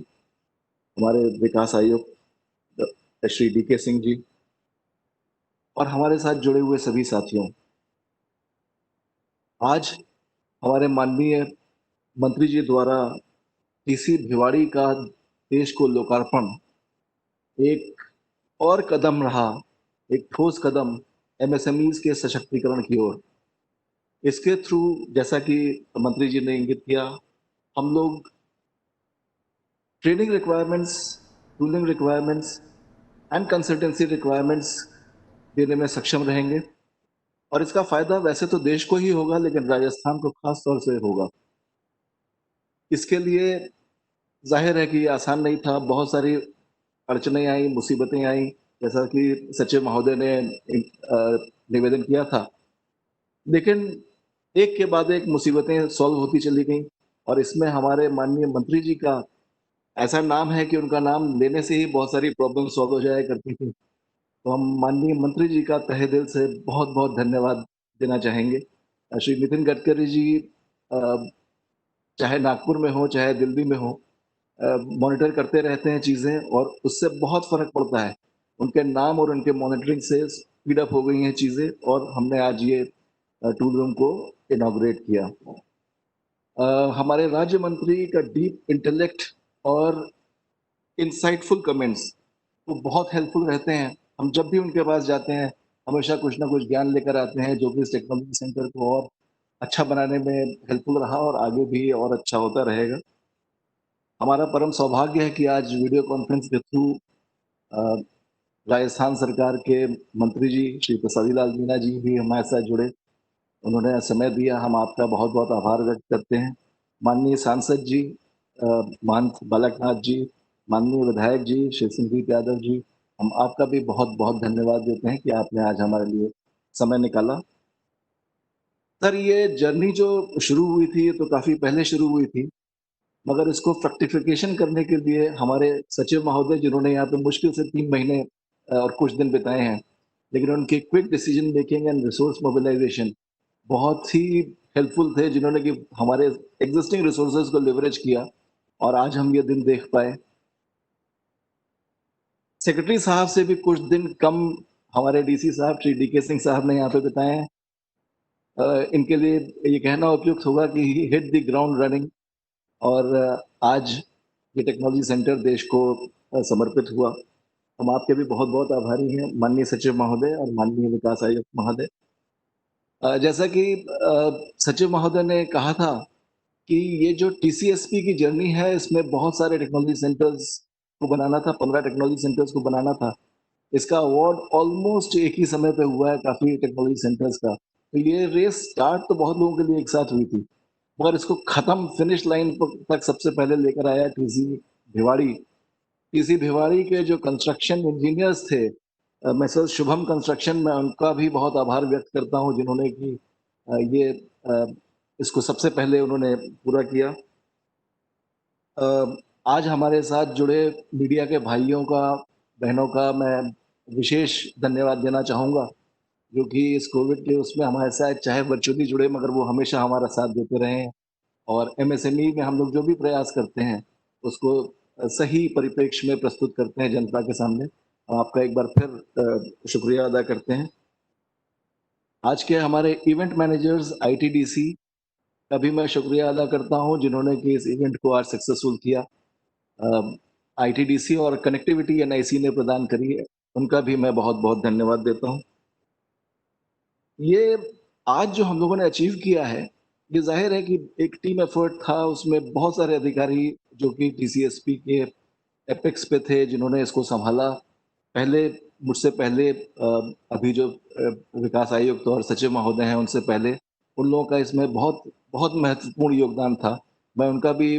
हमारे विकास आयुक्त श्री DK सिंह जी और हमारे साथ जुड़े हुए सभी साथियों, आज हमारे माननीय मंत्री जी द्वारा TC भिवाड़ी का देश को लोकार्पण एक और कदम रहा, एक ठोस कदम MSMEs के सशक्तिकरण की ओर। इसके थ्रू जैसा कि मंत्री जी ने इंगित किया, हम लोग training requirements, tooling requirements and consultancy requirements देने में सक्षम रहेंगे और इसका फायदा वैसे तो देश को ही होगा, लेकिन राजस्थान को खास तौर से होगा। इसके लिए जाहिर है कि ये आसान नहीं था, बहुत सारी अड़चनें आई, मुसीबतें आई, जैसा कि सचिव महोदय ने निवेदन किया था, लेकिन एक के बाद एक मुसीबतें सॉल्व होती चली गई और इसमें हमारे माननीय मंत्री जी का ऐसा नाम है कि उनका नाम लेने से ही बहुत सारी प्रॉब्लम सॉल्व हो जाया करती थी। तो हम माननीय मंत्री जी का तहे दिल से बहुत बहुत धन्यवाद देना चाहेंगे। श्री नितिन गडकरी जी चाहे नागपुर में हो चाहे दिल्ली में हो, मॉनिटर करते रहते हैं चीज़ें और उससे बहुत फर्क पड़ता है। उनके नाम और उनके मॉनिटरिंग से स्पीड अप हो गई हैं चीज़ें और हमने आज ये टूल रूम को इनॉग्रेट किया। हमारे राज्य मंत्री का डीप इंटेलेक्ट और इंसाइटफुल कमेंट्स वो बहुत हेल्पफुल रहते हैं। हम जब भी उनके पास जाते हैं हमेशा कुछ ना कुछ ज्ञान लेकर आते हैं जो कि इस टेक्नोलॉजी सेंटर को और अच्छा बनाने में हेल्पफुल रहा और आगे भी और अच्छा होता रहेगा। हमारा परम सौभाग्य है कि आज वीडियो कॉन्फ्रेंस के थ्रू राजस्थान सरकार के मंत्री जी श्री प्रसादी लाल मीणा जी भी हमारे साथ जुड़े, उन्होंने समय दिया, हम आपका बहुत बहुत आभार व्यक्त करते हैं। माननीय सांसद जी महंत बालकनाथ जी, माननीय विधायक जी श्री संदीप यादव जी, हम आपका भी बहुत बहुत धन्यवाद देते हैं कि आपने आज हमारे लिए समय निकाला। सर, ये जर्नी जो शुरू हुई थी तो काफ़ी पहले शुरू हुई थी मगर इसको फ्रक्टिफिकेशन करने के लिए हमारे सचिव महोदय, जिन्होंने यहाँ पे मुश्किल से 3 महीने और कुछ दिन बिताए हैं, लेकिन उनके quick decision making and resource mobilisation बहुत ही हेल्पफुल थे, जिन्होंने कि हमारे एग्जिस्टिंग रिसोर्सेज को लेवरेज किया और आज हम ये दिन देख पाए। सेक्रेटरी साहब से भी कुछ दिन कम हमारे डीसी साहब श्री डीके सिंह साहब ने यहाँ पे बिताए हैं। इनके लिए ये कहना उपयुक्त होगा कि ही हिट द ग्राउंड रनिंग और आज ये टेक्नोलॉजी सेंटर देश को समर्पित हुआ। हम आपके भी बहुत बहुत आभारी हैं माननीय सचिव महोदय और माननीय विकास आयुक्त महोदय। जैसा कि सचिव महोदय ने कहा था कि ये जो टीसीएसपी की जर्नी है, इसमें बहुत सारे टेक्नोलॉजी सेंटर्स को बनाना था, 15 टेक्नोलॉजी सेंटर्स को बनाना था। इसका अवार्ड ऑलमोस्ट एक ही समय पे हुआ है काफी टेक्नोलॉजी सेंटर्स का। तो ये रेस स्टार्ट तो बहुत लोगों के लिए एक साथ हुई थी, मगर इसको खत्म फिनिश लाइन तक सबसे पहले लेकर आया टीसी भिवाड़ी। टीसी भिवाड़ी के जो कंस्ट्रक्शन इंजीनियर्स थे, मैसर्स शुभम कंस्ट्रक्शन, मैं उनका भी बहुत आभार व्यक्त करता हूँ, जिन्होंने कि ये इसको सबसे पहले उन्होंने पूरा किया। आज हमारे साथ जुड़े मीडिया के भाइयों का, बहनों का मैं विशेष धन्यवाद देना चाहूँगा, जो कि इस कोविड के उसमें हमारे साथ चाहे वर्चुअली जुड़े, मगर वो हमेशा हमारा साथ देते रहे हैं। और एमएसएमई में हम लोग जो भी प्रयास करते हैं उसको सही परिप्रेक्ष्य में प्रस्तुत करते हैं जनता के सामने। आपका एक बार फिर शुक्रिया अदा करते हैं। आज के हमारे इवेंट मैनेजर्स आईटीडीसी का भी मैं शुक्रिया अदा करता हूं, जिन्होंने कि इस इवेंट को आज सक्सेसफुल किया। आईटीडीसी और कनेक्टिविटी एनआईसी ने प्रदान करी है, उनका भी मैं बहुत बहुत धन्यवाद देता हूं। ये आज जो हम लोगों ने अचीव किया है, ये जाहिर है कि एक टीम एफर्ट था। उसमें बहुत सारे अधिकारी जो कि टीसीएसपी के एपेक्स पे थे, जिन्होंने इसको संभाला। पहले मुझसे पहले अभी जो विकास आयुक्त और सचिव महोदय हैं, उनसे पहले उन लोगों का इसमें बहुत बहुत महत्वपूर्ण योगदान था। मैं उनका भी